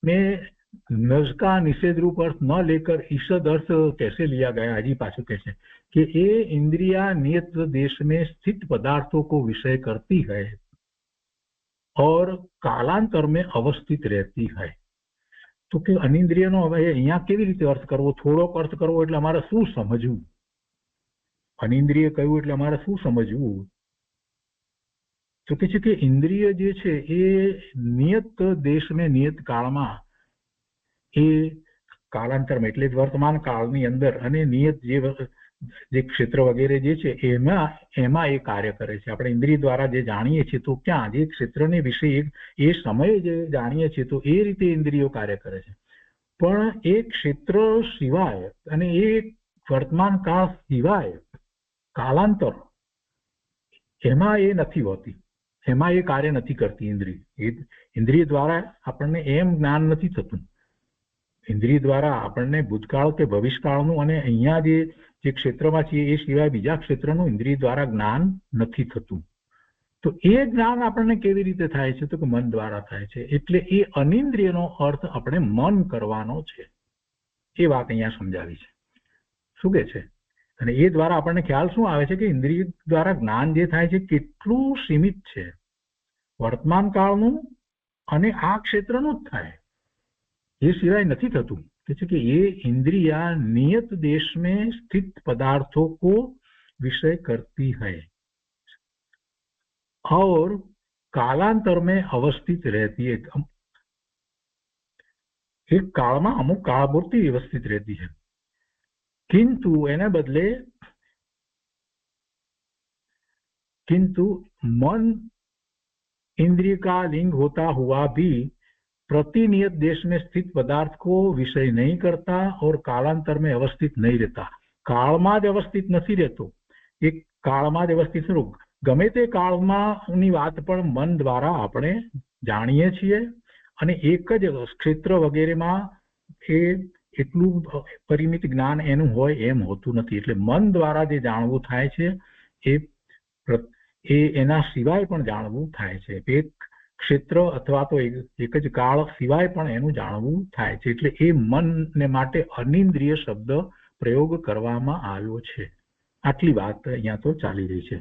में नज का निषेध रूप अर्थ न लेकर ईषद अर्थ कैसे लिया गया? अजी पाछू कैसे कि ये इंद्रिया नियत देश में स्थित पदार्थों को विषय करती है और कालांतर में अवस्थित रहती है. तो कि अनिंद्रियनो હવે અહીંયા કેવી રીતે અર્થ કરવો? થોડોક અર્થ કરવો એટલે અમારે શું સમજવું? અનિંદ્રિય કહ્યું એટલે અમારે શું સમજવું? તો કે છે કે ઇન્દ્રિય જે છે એ નિયત દેશમાં, નિયત કાળમાં, એ કાલાંતરમાં એટલે વર્તમાન કાળની અંદર અને નિયત જે જે ક્ષેત્ર વગેરે જે છે એમાં એ કાર્ય કરે છે. આપણે ઇન્દ્રિય દ્વારા જે જાણીએ છીએ તો ક્યાં જે ક્ષેત્રને વિશે એ સમયે જે જાણીએ છીએ તો એ રીતે ઇન્દ્રિયો કાર્ય કરે છે. પણ એ ક્ષેત્ર સિવાય અને એ વર્તમાન કાળ સિવાય કાલાંતર એમાં એ નથી હોતી, એમાં એ કાર્ય નથી કરતી ઇન્દ્રિય. ઇન્દ્રિય દ્વારા આપણને એમ જ્ઞાન નથી થતું. ઇન્દ્રિય દ્વારા આપણને ભૂતકાળ કે ભવિષ્યકાળનું અને અહીંયા જે ક્ષેત્રમાં છીએ એ સિવાય બીજા ક્ષેત્રનું ઇન્દ્રિય દ્વારા જ્ઞાન નથી થતું. તો એ જ્ઞાન આપણને કેવી રીતે થાય છે? તો કે મન દ્વારા થાય છે. એટલે એ અનિન્દ્રિયનો અર્થ આપણે મન કરવાનો છે. એ વાત અહીંયા સમજાવી છે. શું કે છે? અને એ દ્વારા આપણને ખ્યાલ શું આવે છે કે ઇન્દ્રિય દ્વારા જ્ઞાન જે થાય છે કેટલું સીમિત છે, વર્તમાન કાળનું અને આ ક્ષેત્રનું જ થાય, એ સિવાય નથી થતું. કે છે કે એ इंद्रिया नियत देश में स्थित पदार्थों को विषय करती है और कालांतर में अवस्थित रहती है. एक काल में अमुक काल पूरती व्यवस्थित रहती है, किंतु एने बदले मन इंद्रिय का लिंग होता हुआ भी प्रतिनियत देश में स्थित पदार्थ को विषय नहीं करता और कालांतर में अवस्थित नहीं रहता. कालમાં જ અવસ્થિત નથી રહેતો, એક કાળમાં જ અવસ્થિત સ્વરૂપ. ગમે તે કાળમાંની વાત પણ મન દ્વારા આપણે જાણીએ છીએ અને એક જ ક્ષેત્ર વગેરેમાં એ એટલું પરિમિત જ્ઞાન એનું હોય એમ હોતું નથી. એટલે મન દ્વારા જે જાણવું થાય છે એ એના સિવાય પણ જાણવું થાય છે. એક ક્ષેત્ર અથવા તો એક જ કાળ સિવાય પણ એનું જાણવું થાય છે. એટલે એ મનને માટે અનિન્દ્રિય શબ્દ પ્રયોગ કરવામાં આવ્યો છે. આટલી વાત અહીંયા તો ચાલી રહી છે.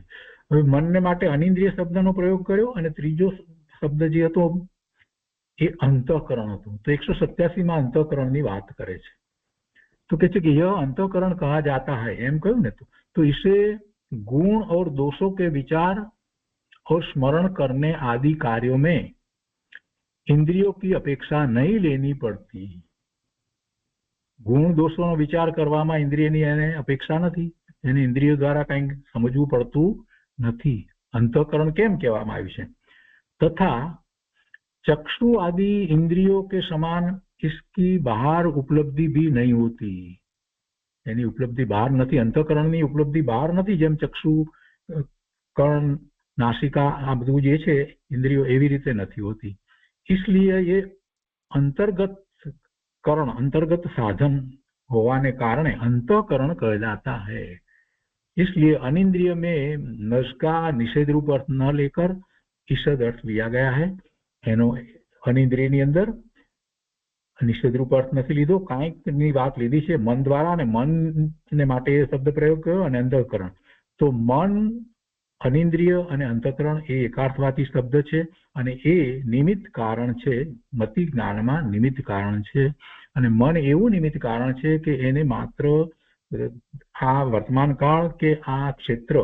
હવે મનને માટે અનિન્દ્રિય શબ્દનો પ્રયોગ કર્યો અને ત્રીજો શબ્દ જે હતો એ અંતઃકરણ હતું. તો 187માં અંતઃકરણની વાત કરે છે. તો કહે છે કે यह अंतःकरण कहा जाता है, એમ કહ્યું ને, तो इसे गुण और दोषों के विचार और स्मरण करने आदि कार्यों में इंद्रियों की अपेक्षा नहीं लेनी पड़ती. गुण दोषों विचार કરવામાં ઇન્દ્રિયની એને અપેક્ષા નથી, એને ઇન્દ્રિયો દ્વારા કંઈ સમજવું પડતું નથી. અંતઃકરણ કેમ કહેવામાં આવ્યું છે? तथा चक्षु आदि इंद्रियों के समान इसकी बाहर उपलब्धि भी नहीं होती. એની ઉપલબ્ધિ બહાર નથી, અંતઃકરણની ઉપલબ્ધિ બહાર નથી. જેમ ચક્ષુ, કર્ણ, नासिका आ બધું જે છે इंद्रियों એવી રીતે નથી હોતી. इसलिए ये अंतर्गत करण, अंतर्गत साधन होवाने कारणे अंतःकरण कहलाता है. इसलिए अनिंद्रिय में नस का निषेध रूप अर्थ न लेकर ईषद अर्थ लिया गया है. એનો અનિન્દ્રિયની અંદર નિષેધ રૂપ અર્થ નથી લીધો, કાંઈકની વાત લીધી છે મન દ્વારા, અને મનને માટે એ શબ્દ પ્રયોગ કર્યો અને અંતઃકરણ. તો મન, અનિન્દ્રિય અને અંતઃકરણ એ એકાર્થવાચી શબ્દ છે અને એ નિમિત્ત કારણ છે. મતિ જ્ઞાનમાં નિમિત્ત કારણ છે અને મન એવું નિમિત્ત કારણ છે કે એને માત્ર આ વર્તમાન કાળ કે આ ક્ષેત્ર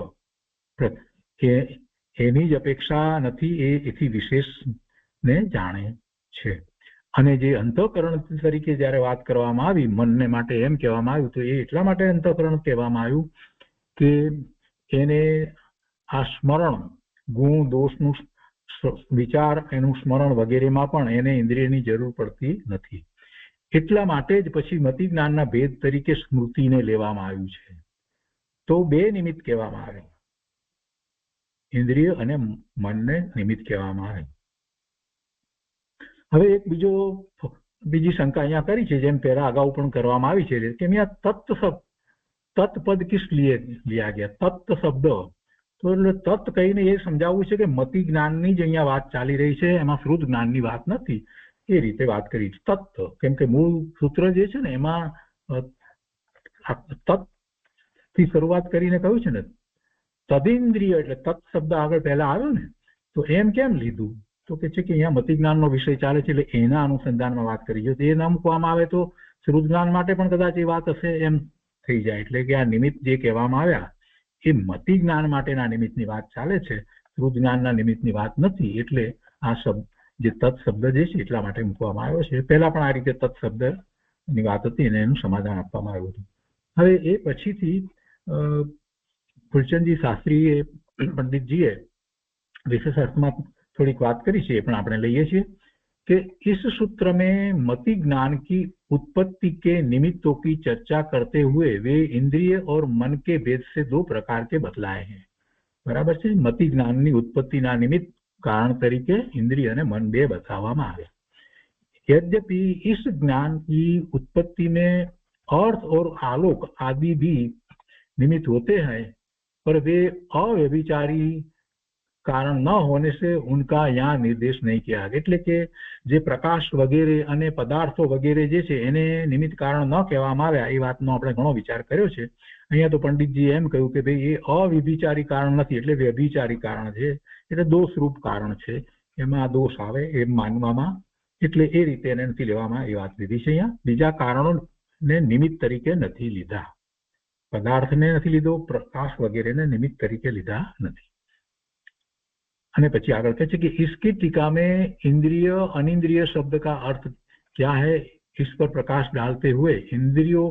કે એની જ અપેક્ષા નથી, એ એથી વિશેષને જાણે છે. અને જે અંતઃકરણ તરીકે જ્યારે વાત કરવામાં આવી, મનને માટે એમ કહેવામાં આવ્યું, તો એ એટલા માટે અંતઃકરણ કહેવામાં આવ્યું કે એને આ સ્મરણ, ગુણ દોષનું વિચાર, એનું સ્મરણ વગેરેમાં પણ એને ઇન્દ્રિયની જરૂર પડતી નથી. એટલા માટે જ પછી મતિ જ્ઞાનના ભેદ તરીકે સ્મૃતિને લેવામાં આવ્યું છે. તો બે નિમિત્ત કહેવામાં આવે, ઇન્દ્રિય અને મનને નિમિત્ત કહેવામાં આવે. હવે એક બીજી શંકા અહીંયા કરી છે, જેમ પહેલા અગાઉ પણ કરવામાં આવી છે કે અહીંયા તત્પદ કિસ लिया गया, તત્ત શબ્દ. તો એટલે તત્ કહીને એ સમજાવવું છે કે મતિ જ્ઞાનની જ અહીંયા વાત ચાલી રહી છે, એમાં શ્રુત જ્ઞાનની વાત નથી. એ રીતે વાત કરી તત્ત, કેમ કે મૂળ સૂત્ર જે છે ને એમાં તત્ થી શરૂઆત કરીને કહ્યું છે ને તદિન્દ્રિય, એટલે તત્ શબ્દ આગળ પહેલા આવ્યો ને, તો એમ કેમ લીધું? તો કે છે કે અહીંયા મતિ જ્ઞાનનો વિષય ચાલે છે એટલે એના અનુસંધાનમાં વાત કરી. જો તે ન મૂકવામાં આવે તો શ્રુત જ્ઞાન માટે પણ કદાચ એ વાત હશે એમ થઈ જાય. એટલે કે આ નિમિત્ત જે કહેવામાં આવ્યા એ મતિ જ્ઞાન માટેના નિમિત્તની વાત ચાલે છે, શ્રુત જ્ઞાનના નિમિત્તની વાત નથી. એટલે આ શબ્દ જે તત્ શબ્દ જે છે એટલા માટે મૂકવામાં આવ્યો છે. પહેલા પણ આ રીતે તત્ શબ્દની વાત હતી અને એનું સમાધાન આપવામાં આવ્યું હતું. હવે એ પછીથી ફૂલચંદજી શાસ્ત્રીએ પંડિતજીએ विशेष अर्थ में थोड़ी बात करी है, पण आपणे लईए छीए कि इस सूत्र में मति ज्ञान की उत्पत्ति के निमित्तों की चर्चा करते हुए वे इंद्रिय और मन के भेद से दो प्रकार के बतलाए हैं। बराबर है। मति ज्ञान की उत्पत्ति ना निमित्त कारण तरीके इंद्रिय और मन बे बतावामां आवे। यद्यपि इस ज्ञान की उत्पत्ति में अर्थ और आलोक आदि भी निमित्त होते हैं, पर वे अव्यभिचारी कारण न होने से उनका यहाँ निर्देश नहीं किया। એટલે કે જે પ્રકાશ વગેરે અને પદાર્થો વગેરે જે છે એને નિમિત્ત કારણ ન કહેવામાં આવ્યા, એ વાતનો આપણે ઘણો વિચાર કર્યો છે। અહીંયા તો પંડિતજી એમ કહ્યું કે ભાઈ એ અવિભિચારી કારણ નથી, એટલે વ્યભિચારી કારણ છે, એટલે દોષરૂપ કારણ છે, એમાં દોષ આવે એમ માનવામાં, એટલે એ રીતે એને નથી લેવામાં, એ વાત લીધી છે। અહીંયા બીજા કારણોને નિમિત્ત તરીકે નથી લીધા, પદાર્થને નથી લીધો, પ્રકાશ વગેરેને નિમિત્ત તરીકે લીધા નથી। અને પછી આગળ કહે છે कि इसकी टीका में इंद्रिय अनिंद्रिय शब्द का अर्थ क्या है, इस पर प्रकाश डालते हुए इंद्रियों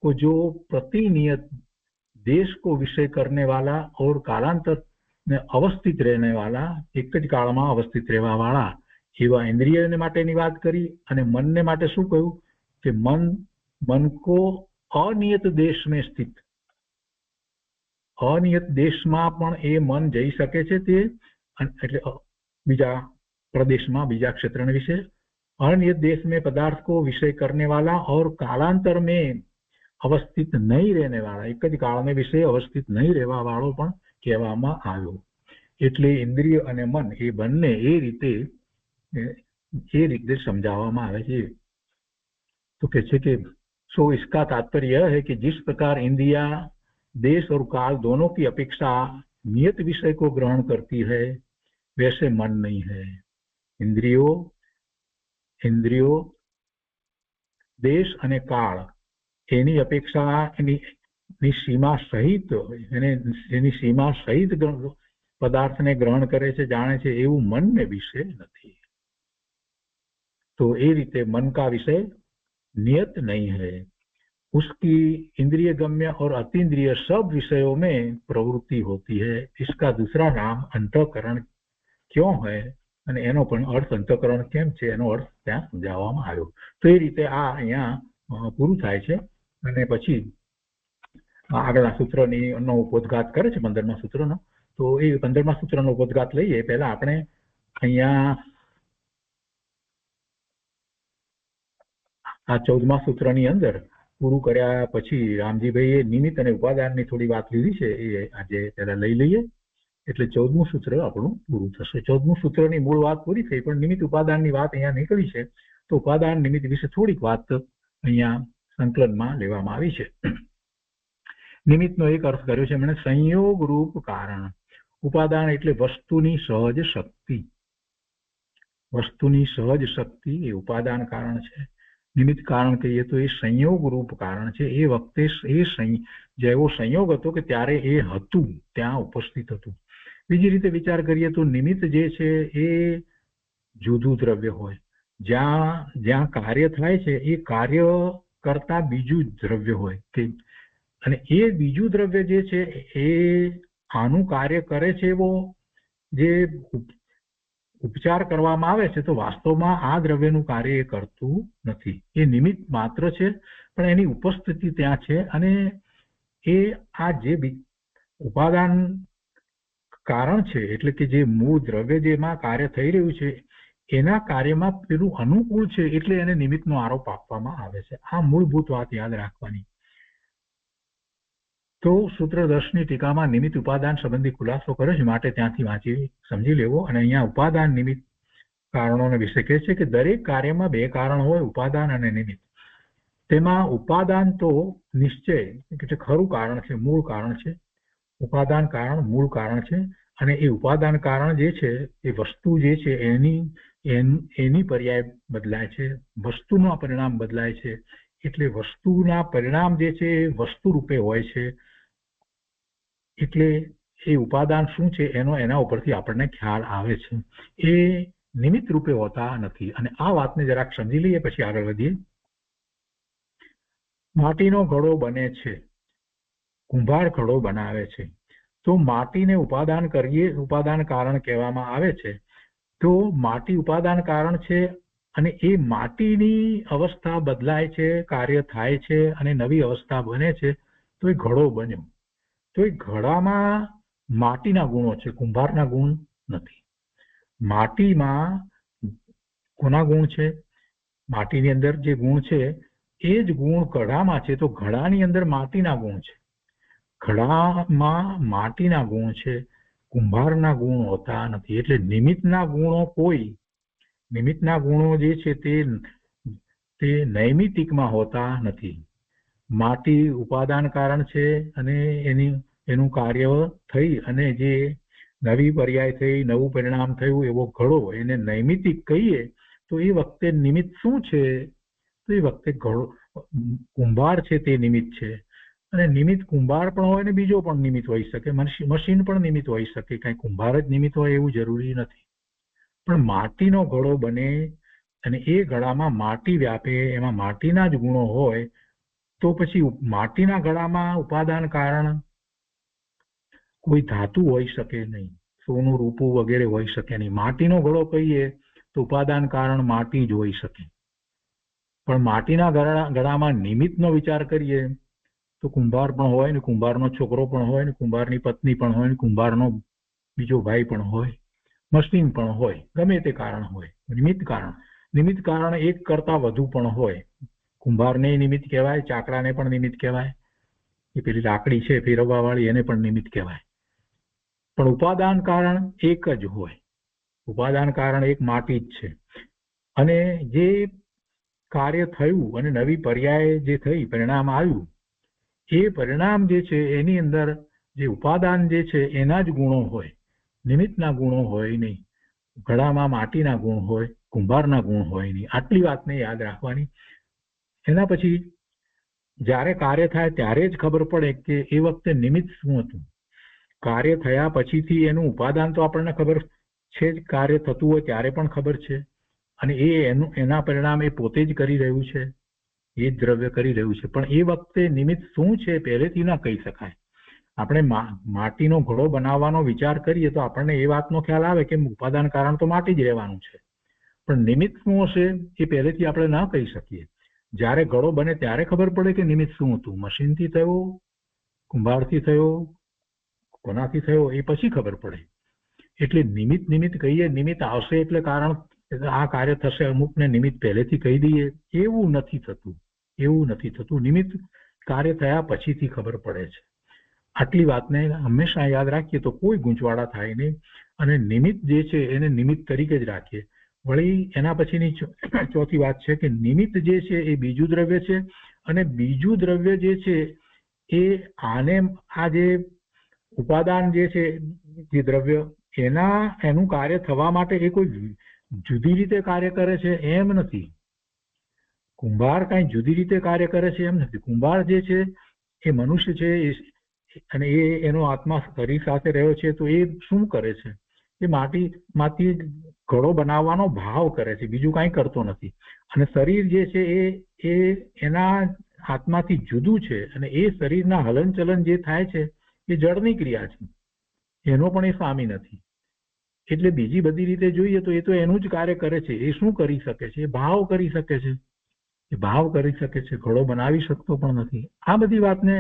को जो प्रतिनियत देश को विषय करने वाला और कालांतर में अवस्थित रहने वाला, एक ज काल में अवस्थित रहवा वाला एवा इंद्रिय ने माटेनी वात करी। અને મનને માટે શું કહ્યું કે मन को अनियत देश में स्थित, अनियत देश में पण ए मन जई सके छे, ते એટલે બીજા પ્રદેશમાં બીજા क्षेत्र विषय, अनियत देश में पदार्थ को विषय करने वाला और कालांतर में अवस्थित नहीं रहने वाला, एक ज काल में विषय अवस्थित नहीं रहवा वाळो पण कहेवामां आव्यो। એટલે इंद्रिय અને मन એ બંને એ રીતે समझावामां आवे छे। तो कहे छे कि सो इसका तात्पर्य यह है कि जिस प्रकार इंद्रिया देश और काल दोनों की अपेक्षा नियत विषय को ग्रहण करती है, वैसे मन नहीं है। इंद्रियों देश અને કાળ એની અપેક્ષા એની સીમા સહિત એની સીમા સહિત પદાર્થને ગ્રહણ કરે છે, જાણે છે, એવું મનને વિષય નથી। तो ये रीते मन का विषय नियत नहीं है, उसकी इंद्रिय गम्य और अतीन्द्रिय सब विषयों में प्रवृत्ति होती है। इसका दूसरा नाम अंतःकरण क्यों है અને એનો પણ અર્થ અંતઃકરણ કેમ છે એનો અર્થ ત્યાં સમજાવવામાં આવ્યો। તો એ રીતે આ અહીંયા પૂરું થાય છે અને પછી આગળના સૂત્રનો ઉપોદ્ઘાત કરે છે 15મા સૂત્રનો। તો એ 15મા સૂત્રનો ઉપોદ્ઘાત લઈએ પહેલા આપણે અહીંયા આ 14મા સૂત્રની અંદર પૂરું કર્યા પછી રામજીભાઈએ નિમિત્ત અને ઉપાદાનની થોડી વાત લીધી છે, એ આજે પહેલા લઈ લઈએ, એટલે 14મું સૂત્ર આપણું પૂરું થશે। 14મું સૂત્રની મૂળ વાત પૂરી થઈ, પણ નિમિત્ત ઉપાદાનની વાત અહીંયા નીકળી છે, તો ઉપાદાન નિમિત્ત વિશે થોડીક વાત અહીંયા સંકલનમાં લેવામાં આવી છે। નિમિત્તનો એક અર્થ કર્યો છે એમણે સંયોગ રૂપ કારણ। ઉપાદાન એટલે વસ્તુની સહજ શક્તિ, વસ્તુની સહજ શક્તિ એ ઉપાદાન કારણ છે। નિમિત્ત કારણ કહીએ તો એ સંયોગ રૂપ કારણ છે। એ વખતે જેવો સંયોગ હતો કે ત્યારે એ હતું, ત્યાં ઉપસ્થિત હતું। બીજી રીતે વિચાર કરીએ તો નિમિત્ત જે છે એ જુદું દ્રવ્ય હોય, જ્યાં કાર્ય થાય છે એ કાર્ય કરતા બીજું દ્રવ્ય હોય કે, અને એ બીજું દ્રવ્ય જે છે એ આનું કાર્ય કરે છે, એવો જે ઉપચાર કરવામાં આવે છે, તો વાસ્તવમાં આ દ્રવ્યનું કાર્ય એ કરતું નથી, એ નિમિત્ત માત્ર છે, પણ એની ઉપસ્થિતિ ત્યાં છે। અને એ આ જે ઉપાદાન કારણ છે, એટલે કે જે મૂળ દ્રવ્ય જેમાં કાર્ય થઈ રહ્યું છે એના કાર્યમાં પેલું અનુકૂળ છે, એટલે એને નિમિત્તનો આરોપ આપવામાં આવે છે। આ મૂળભૂત વાત યાદ રાખવાની। તો સૂત્ર 10ની ટીકામાં નિમિત્ત ઉપાદાન સંબંધી ખુલાસો કર્યો છે, માટે ત્યાંથી વાંચી સમજી લેવો। અને અહીંયા ઉપાદાન નિમિત્ત કારણોને વિશે કહે છે કે દરેક કાર્યમાં બે કારણ હોય, ઉપાદાન અને નિમિત્ત। તેમાં ઉપાદાન તો નિશ્ચય એટલે ખરું કારણ છે, મૂળ કારણ છે। ઉપાદાન કારણ મૂળ કારણ છે, અને એ ઉપાદાન કારણ જે છે એ વસ્તુ જે છે એની પર્યાય બદલાય છે, વસ્તુનું પરિણામ બદલાય છે, એટલે વસ્તુના પરિણામ જે છે એ વસ્તુ રૂપે હોય છે, એટલે એ ઉપાદાન શું છે એનો એના ઉપરથી આપણને ખ્યાલ આવે છે, એ નિમિત્ત રૂપે હોતા નથી। અને આ વાતને જરાક સમજી લઈએ પછી આગળ વધીએ। માટીનો ઘડો બને છે કુંભાર ઘડો બનાવે છે. તો માટીને ઉપાદાન ઉપાદાન કારણ કહેવામાં આવે છે. તો માટી ઉપાદાન કારણ છે અને એ માટીની અવસ્થા બદલાય છે, કાર્ય થાય છે અને નવી અવસ્થા બને છે, તો એ ઘડો બન્યો. તો એ ઘડામાં માટીના ગુણો છે, કુંભારના ગુણ નથી. માટીમાં કોના ગુણ છે? માટીની અંદર જે ગુણ છે એ જ ગુણ ઘડામાં છે. તો ઘડાની અંદર માટીના ગુણ છે, ઘડામાં માટીના ગુણ છે, કુંભારના ગુણ હોતા નથી. એટલે નિમિત્તના ગુણો નિમિત્તના ગુણો જે છે તે નૈમિતિકમાં હોતા નથી. માટી ઉપાદાન કારણ છે અને એનું કાર્ય થઈ અને જે નવી પર્યાય થઈ, નવું પરિણામ થયું એવો ઘડો, એને નૈમિતિક કહીએ તો એ વખતે નિમિત્ત શું છે? તો એ વખતે ઘડો કુંભાર છે તે નિમિત્ત છે. અને નિમિત્ત કુંભાર પણ હોય ને બીજો પણ નિમિત્ત હોઈ શકે, મશીન પણ નિમિત્ત હોઈ શકે, કઈ કુંભાર જ નિમિત્ત હોય એવું જરૂરી નથી. પણ માટીનો ઘડો બને અને એ ઘડામાં માટી વ્યાપે, એમાં માટીના જ ગુણો હોય, તો પછી માટીના ઘડામાં ઉપાદાન કારણ કોઈ ધાતુ હોઈ શકે નહીં, સોનું રૂપું વગેરે હોઈ શકે નહીં. માટીનો ઘડો કહીએ તો ઉપાદાન કારણ માટી જ હોઈ શકે. પણ માટીના ઘડામાં નિમિત્તનો વિચાર કરીએ તો કુંભાર પણ હોય ને, કુંભારનો છોકરો પણ હોય ને, કુંભારની પત્ની પણ હોય ને, કુંભારનો બીજો ભાઈ પણ હોય, મશીન પણ હોય, ગમે તે કારણ હોય. નિમિત્ત કારણ એક કરતા વધુ પણ હોય. કુંભારને નિમિત્ત કહેવાય, ચાકડાને પણ નિમિત્ત કહેવાય, એ પેલી લાકડી છે ફેરવવા વાળી એને પણ નિમિત્ત કહેવાય. પણ ઉપાદાન કારણ એક જ હોય. ઉપાદાન કારણ એક માટી જ છે. અને જે કાર્ય થયું અને નવી પર્યાય જે થઈ, પરિણામ આવ્યું, એ પરિણામ જે છે એની અંદર જે ઉપાદાન જે છે એના જ ગુણો હોય, નિમિત્તના ગુણો હોય નહીં. ઘડામાં માટીના ગુણ હોય, કુંભારના ગુણ હોય નહીં. આટલી વાતને યાદ રાખવાની. એના પછી જ્યારે કાર્ય થાય ત્યારે જ ખબર પડે કે એ વખતે નિમિત્ત શું હતું. કાર્ય થયા પછીથી એનું ઉપાદાન તો આપણને ખબર છે જ, કાર્ય થતું હોય ત્યારે પણ ખબર છે, અને એના પરિણામ એ પોતે જ કરી રહ્યું છે, એ જ દ્રવ્ય કરી રહ્યું છે. પણ એ વખતે નિમિત્ત શું છે પહેલેથી ના કહી શકાય. આપણે માટીનો ઘડો બનાવવાનો વિચાર કરીએ તો આપણને એ વાતનો ખ્યાલ આવે કે ઉપાદાન કારણ તો માટી જ રહેવાનું છે, પણ નિમિત્ત શું હશે એ પહેલેથી આપણે ના કહી શકીએ. જ્યારે ઘડો બને ત્યારે ખબર પડે કે નિમિત્ત શું હતું. મશીનથી થયો, કુંભારથી થયો, કોનાથી થયો એ પછી ખબર પડે. એટલે નિમિત્ત કહીએ, નિમિત્ત આવશે એટલે કારણ આ કાર્ય થશે, અમુકને નિમિત્ત પહેલેથી કહી દઈએ, એવું નથી થતું. નિમિત્ત કાર્ય થયા પછીથી ખબર પડે છે. આટલી વાતને હંમેશા યાદ રાખીએ તો કોઈ ગૂંચવાડા થાય નહીં. અને નિમિત્ત જે છે એને નિમિત્ત તરીકે જ રાખીએ. વળી એના પછીની ચોથી વાત છે કે નિમિત્ત જે છે એ બીજું દ્રવ્ય છે, અને બીજું દ્રવ્ય જે છે એ આ જે ઉપાદાન જે છે જે દ્રવ્ય એનું કાર્ય થવા માટે એ કોઈ જુદી રીતે કાર્ય કરે છે એમ નથી. કુંભાર કઈ જુદી રીતે કાર્ય કરે છે એમ નથી. કુંભાર જે છે એ મનુષ્ય છે અને એનો આત્મા શરીર સાથે રહ્યો છે, તો એ શું કરે છે? એ માટીમાંથી ઘડો બનાવવાનો ભાવ કરે છે, બીજું કાંઈ કરતો નથી. અને શરીર જે છે એ એના આત્માથી જુદું છે, અને એ શરીરના હલનચલન જે થાય છે એ જળની ક્રિયા છે, એનો પણ એ સ્વામી નથી. એટલે બીજી બધી રીતે જોઈએ તો એ તો એનું જ કાર્ય કરે છે. એ શું કરી શકે છે? એ ભાવ કરી શકે છે. ઘડો બનાવી શકતો પણ નથી. આ બધી વાતને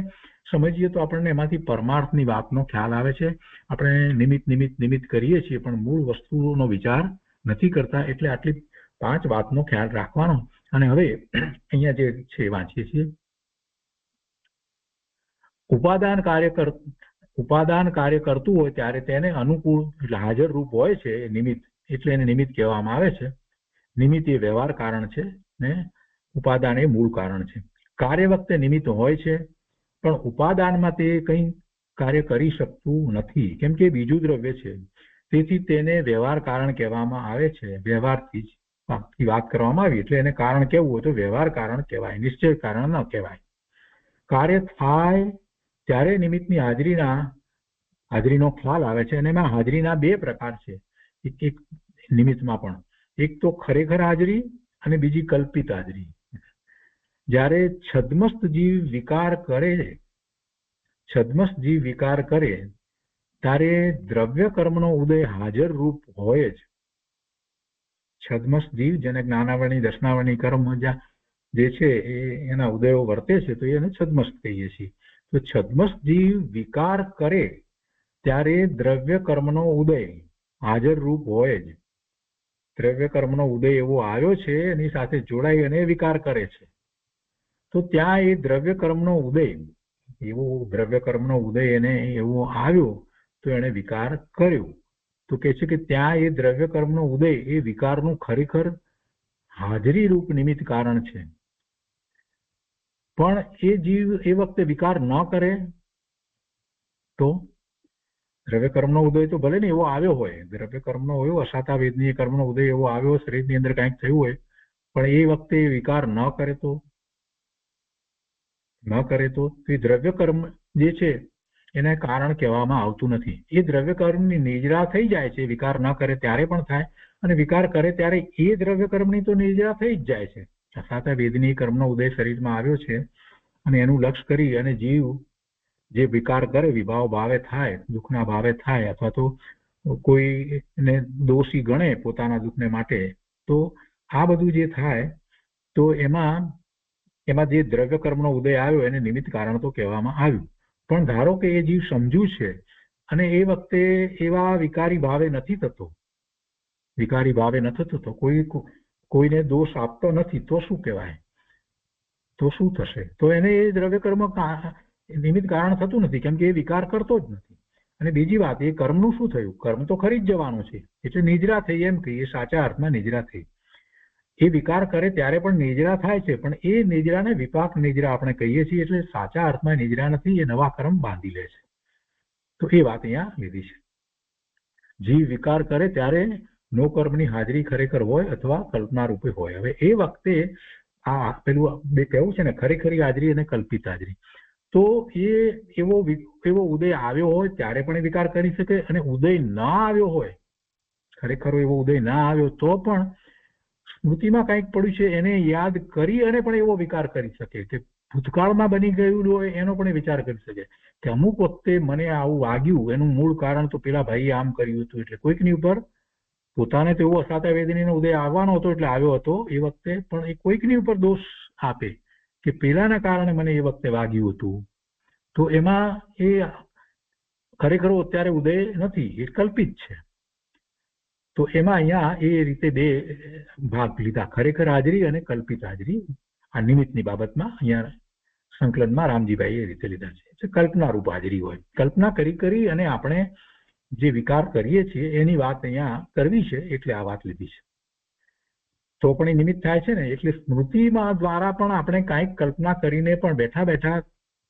સમજીએ તો આપણને એમાંથી પરમાર્થની વાતનો ખ્યાલ આવે છે. આપણે નિમિત્ત કરીએ છીએ પણ મૂળ વસ્તુનો વિચાર નથી કરતા. એટલે આટલી 5 વાતનો ખ્યાલ રાખવાનો. અને હવે અહીંયા જે છે વાંચીએ છીએ. ઉપાદાન કાર્ય કરતું હોય ત્યારે તેને અનુકૂળ એટલે હાજર રૂપ હોય છે નિમિત્ત, એટલે એને નિમિત્ત કહેવામાં આવે છે. નિમિત્ત એ વ્યવહાર કારણ છે ને ઉપાદાન એ મૂળ કારણ છે. કાર્ય વખતે નિમિત્ત હોય છે, પણ ઉપાદાનમાં તે કંઈ કાર્ય કરી શકતું નથી, કેમ કે બીજું દ્રવ્ય છે. તેથી તેને વ્યવહાર કારણ કહેવામાં આવે છે. વ્યવહારથી જ વાત કરવામાં આવી એટલે એને કારણ કહેવું હોય તો વ્યવહાર કારણ કહેવાય, નિશ્ચય કારણ ન કહેવાય. કાર્ય થાય ત્યારે નિમિત્તની હાજરીનો ખ્યાલ આવે છે. અને એમાં હાજરીના 2 પ્રકાર છે એક નિમિત્તમાં પણ. એક તો ખરેખર હાજરી અને બીજી કલ્પિત હાજરી. જ્યારે છદ્મસ્ત જીવ વિકાર કરે છદ્મસ જીવ વિકાર કરે ત્યારે દ્રવ્ય કર્મનો ઉદય હાજર રૂપ હોય જ. છદ્મસ જીવ જેને જ્ઞાનાવરણી દર્શનાવરણી કર્મ જે છે એના ઉદયો વર્તે છે તો એને છદ્મસ કહીએ છીએ. તો છદ્મસ જીવ વિકાર કરે ત્યારે દ્રવ્ય કર્મનો ઉદય હાજર રૂપ હોય જ. દ્રવ્ય કર્મનો ઉદય એવો આવ્યો છે એની સાથે જોડાઈ અને વિકાર કરે છે તો ત્યાં એ દ્રવ્ય કર્મનો ઉદય એવો દ્રવ્ય કર્મનો ઉદય એને એવો આવ્યો તો એને વિકાર કર્યો. તો કે છે કે ત્યાં એ દ્રવ્ય કર્મનો ઉદય એ વિકારનું ખરેખર હાજરી રૂપ નિમિત્ત કારણ છે. પણ એ જીવ એ વખતે વિકાર ન કરે તો દ્રવ્ય કર્મનો ઉદય તો ભલે ને એવો આવ્યો હોય, દ્રવ્ય કર્મનો હોય અસાતા વેદનીય કર્મનો ઉદય એવો આવ્યો, શરીરની અંદર કંઈક થયું હોય, પણ એ વખતે વિકાર ન કરે તો એ દ્રવ્ય કર્મ જે છે એને કારણ કહેવામાં આવતું નથી. એ દ્રવ્ય કર્મની નિજરા થઈ જાય છે. વિકાર ન કરે ત્યારે પણ થાય અને વિકાર કરે ત્યારે એ દ્રવ્ય કર્મની તો નિજરા થઈ જ જાય છે. અસાતા વેદનીય કર્મનો ઉદય શરીરમાં આવ્યો છે અને એનું લક્ષ્ય કરી અને જીવ જે વિકાર કરે, વિભાવ ભાવે થાય, દુઃખના ભાવે થાય, અથવા તો કોઈને દોષી ગણે પોતાના દુઃખને માટે, તો આ બધું જે થાય તો એમાં જે દ્રવ્ય કર્મનો ઉદય આવ્યો એને નિમિત્ત કારણ તો કહેવામાં આવ્યું. પણ ધારો કે એ જીવ સમજુ છે અને એ વખતે એવા વિકારી ભાવે નથી થતો, કોઈને દોષ આપતો નથી, તો શું કહેવાય? તો શું થશે? તો એને એ દ્રવ્ય કર્મ નિમિત્ત કારણ થતું નથી, કેમ કે એ વિકાર કરતો જ નથી. અને બીજી વાત, એ કર્મનું શું થયું? કર્મ તો ખરી જ જવાનું છે, એટલે નિજરા થઈ, એમ કહીએ સાચા અર્થમાં નિજરા થઈ. એ વિકાર કરે ત્યારે પણ નિજરા થાય છે, પણ એ નિજરાને વિપાક નિજરા આપણે કહીએ છીએ, એટલે સાચા અર્થમાં નિજરા નથી, એ નવા કર્મ બાંધી લે છે. તો એ વાત અહીંયા લીધી છે. જીવ વિકાર કરે ત્યારે નો કર્મની હાજરી ખરેખર હોય અથવા કલ્પના રૂપે હોય. હવે એ વખતે આ પેલું બે કહેવું છે ને, ખરેખરી હાજરી અને કલ્પિત હાજરી. તો એ એવો ઉદય આવ્યો હોય ત્યારે પણ વિકાર કરી શકે, અને ઉદય ન આવ્યો હોય, ખરેખર એવો ઉદય ના આવ્યો તો પણ સ્મૃતિમાં કંઈક પડ્યું છે એને યાદ કરી અને પણ એવો વિકાર કરી શકે, કે ભૂતકાળમાં બની ગયેલું હોય એનો પણ વિચાર કરી શકે કે અમુક વખતે મને આવું વાગ્યું, એનું મૂળ કારણ તો પેલા ભાઈએ આમ કર્યું હતું, એટલે કોઈકની ઉપર પોતાને તો એવો અસાતા વેદનીનો ઉદય આવવાનો હતો એટલે આવ્યો હતો એ વખતે, પણ એ કોઈકની ઉપર દોષ આપે કે પેલાના કારણે મને એ વખતે વાગ્યું હતું, તો એમાં એ ખરેખર અત્યારે ઉદય નથી, એ કલ્પિત છે. તો એમાં અહીંયા એ રીતે બે ભાગ લીધા, ખરેખર હાજરી અને કલ્પિત હાજરી. આ નિમિત્તની બાબતમાં અહીંયા સંકલનમાં રામજીભાઈ એ રીતે લીધા છે. કલ્પના રૂપ હાજરી હોય, કલ્પના કરી અને આપણે જે વિકાર કરીએ છીએ એની વાત અહીંયા કરવી છે, એટલે આ વાત લીધી છે. તો પણ એ નિમિત્ત થાય છે ને, એટલે સ્મૃતિમાં દ્વારા પણ આપણે કાંઈક કલ્પના કરીને પણ બેઠા બેઠા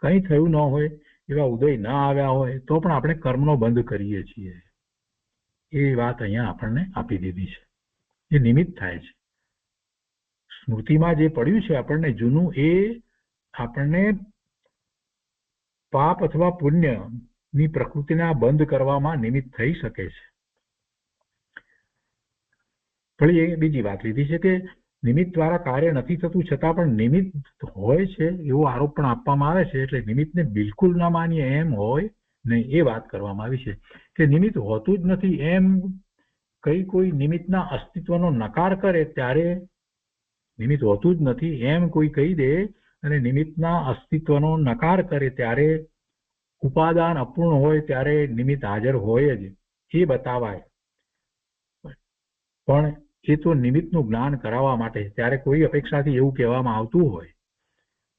કંઈ થયું ન હોય, એવા ઉદય ન આવ્યા હોય, તો પણ આપણે કર્મનો બંધ કરીએ છીએ. એ વાત અહીંયા આપણને આપી દીધી છે. એ નિમિત્ત થાય છે. સ્મૃતિમાં જે પડ્યું છે આપણને જૂનું, એ આપણને પાપ અથવા પુણ્યની પ્રકૃતિના બંધ કરવામાં નિમિત્ત થઈ શકે છે. ફરી એ બીજી વાત લીધી છે કે નિમિત્ત દ્વારા કાર્ય નથી થતું છતાં પણ નિમિત્ત હોય છે એવો આરોપ પણ આપવામાં આવે છે, એટલે નિમિત્તને બિલકુલ ન માનીએ એમ હોય નહીં, એ વાત કરવામાં આવી છે કે નિમિત્ત હોતું જ નથી એમ કોઈ નિમિત્તના અસ્તિત્વનો નકાર કરે ત્યારે નિમિત્ત હોતું જ નથી એમ કોઈ કહી દે અને નિમિત્તના અસ્તિત્વનો નકાર કરે ત્યારે ઉપાદાન અપૂર્ણ હોય ત્યારે નિમિત્ત હાજર હોય જ, એ બતાવાય. પણ એ તો નિમિત્તનું જ્ઞાન કરાવવા માટે, ત્યારે કોઈ અપેક્ષાથી એવું કહેવામાં આવતું હોય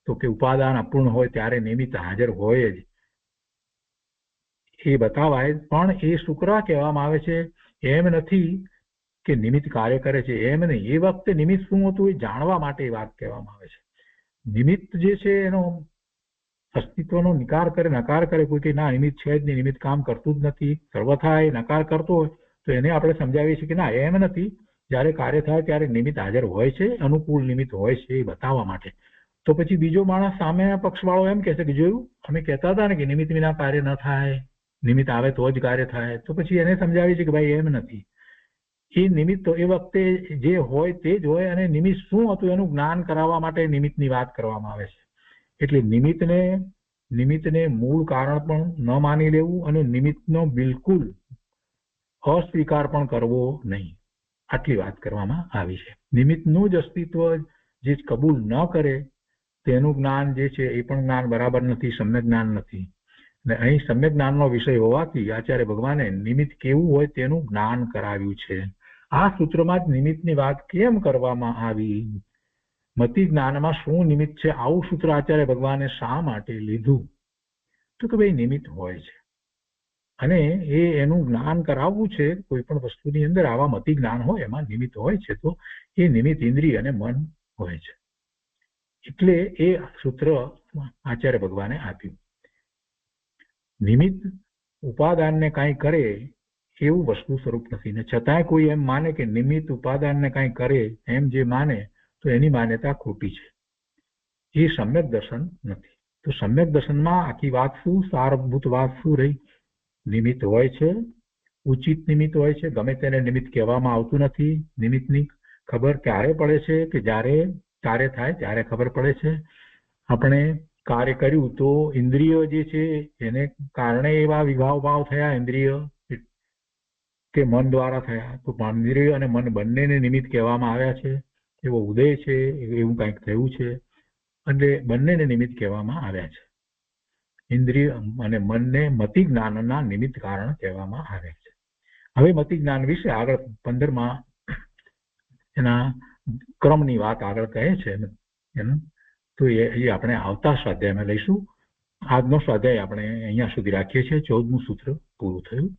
તો કે ઉપાદાન અપૂર્ણ હોય ત્યારે નિમિત્ત હાજર હોય જ, એ બતાવાય. પણ એ શુક્ર કહેવામાં આવે છે, એમ નથી કે નિમિત્ત કાર્ય કરે છે, એમ નહીં. એ વખતે નિમિત્ત શું હતું એ જાણવા માટે વાત કહેવામાં આવે છે. નિમિત્ત જે છે એનો અસ્તિત્વનો નકાર કરે કોઈ કે ના નિમિત્ત છે જ નહીં, નિમિત્ત કામ કરતું જ નથી, સર્વથા એ નકાર કરતો હોય તો એને આપણે સમજાવીએ છીએ કે ના એમ નથી, જ્યારે કાર્ય થાય ત્યારે નિમિત્ત હાજર હોય છે, અનુકૂળ નિમિત્ત હોય છે, એ બતાવવા માટે. તો પછી બીજો માણસ સામેના પક્ષવાળો એમ કહેશે કે જોયું, અમે કહેતા હતા ને કે નિમિત્ત વિના કાર્ય ન થાય, નિમિત્ત આવે તો જ કાર્ય થાય. તો પછી એને સમજાવીએ છીએ કે ભાઈ એમ નથી, એ નિમિત્ત તો એ વખતે જે હોય તે જ હોય, અને નિમિત્ત શું હતું એનું જ્ઞાન કરાવવા માટે નિમિત્તની વાત કરવામાં આવે છે. એટલે નિમિત્તને નિમિત્તને મૂળ કારણ પણ ન માની લેવું અને નિમિત્તનો બિલકુલ અસ્વીકાર પણ કરવો નહીં. આટલી વાત કરવામાં આવી છે. નિમિત્તનું જ અસ્તિત્વ જે કબૂલ ન કરે તેનું જ્ઞાન જે છે એ પણ જ્ઞાન બરાબર નથી, સમ્યક જ્ઞાન નથી. અને અહીં સમ્યક જ્ઞાનનો વિષય હોવાથી આચાર્ય ભગવાને નિમિત્ત કેવું હોય તેનું જ્ઞાન કરાવ્યું છે. આ સૂત્રમાં જ નિમિત્તની વાત કેમ કરવામાં આવી, મતિ જ્ઞાનમાં શું નિમિત્ત છે, આવું સૂત્ર આચાર્ય ભગવાને શા માટે લીધું? તો કે ભાઈ નિમિત્ત હોય છે અને એનું જ્ઞાન કરાવવું છે. કોઈ પણ વસ્તુની અંદર આવા મતિ જ્ઞાન હોય એમાં નિમિત્ત હોય છે, તો એ નિમિત્ત ઇન્દ્રિય અને મન હોય છે. એટલે એ સૂત્ર આચાર્ય ભગવાને આપ્યું. નિમિત્ત ઉપાદાનને કાંઈ કરે એવું વસ્તુ સ્વરૂપ નથી, ને છતાંય કોઈ એમ માને કે નિમિત્ત ઉપાદાનને કાંઈ કરે એમ જે માને તો એની માન્યતા ખોટી છે. એ સમ્યક દર્શન નથી. તો સમ્યક દર્શનમાં આખી વાત શું, સારભૂત વાત શું રહી? નિમિત્ત હોય છે, ઉચિત નિમિત્ત હોય છે, ગમે તેને નિમિત્ત કહેવામાં આવતું નથી. નિમિત્તની ખબર ક્યારે પડે છે કે જ્યારે કાર્ય થાય ત્યારે ખબર પડે છે. આપણે કાર્ય કર્યું તો ઇન્દ્રિય જે છે એને કારણે એવા વિભાવ ભાવ થયા ઇન્દ્રિય કે મન દ્વારા થયા, તો ઇન્દ્રિય અને મન બંનેને નિમિત્ત કહેવામાં આવ્યા છે. એવો ઉદય છે, એવું કંઈક થયું છે, એટલે બંનેને નિમિત્ત કહેવામાં આવ્યા છે. ઇન્દ્રિય અને મનને મતિ જ્ઞાનના નિમિત્ત કારણ કહેવામાં આવે છે. હવે મતિ જ્ઞાન વિશે આગળ 15માં એના ક્રમની વાત આગળ કહે છે એનું, તો એ આપણે આવતા સ્વાધ્યાયમાં લઈશું. આજનો સ્વાધ્યાય આપણે અહીંયા સુધી રાખીએ છીએ. 14મું સૂત્ર પૂરું થયું.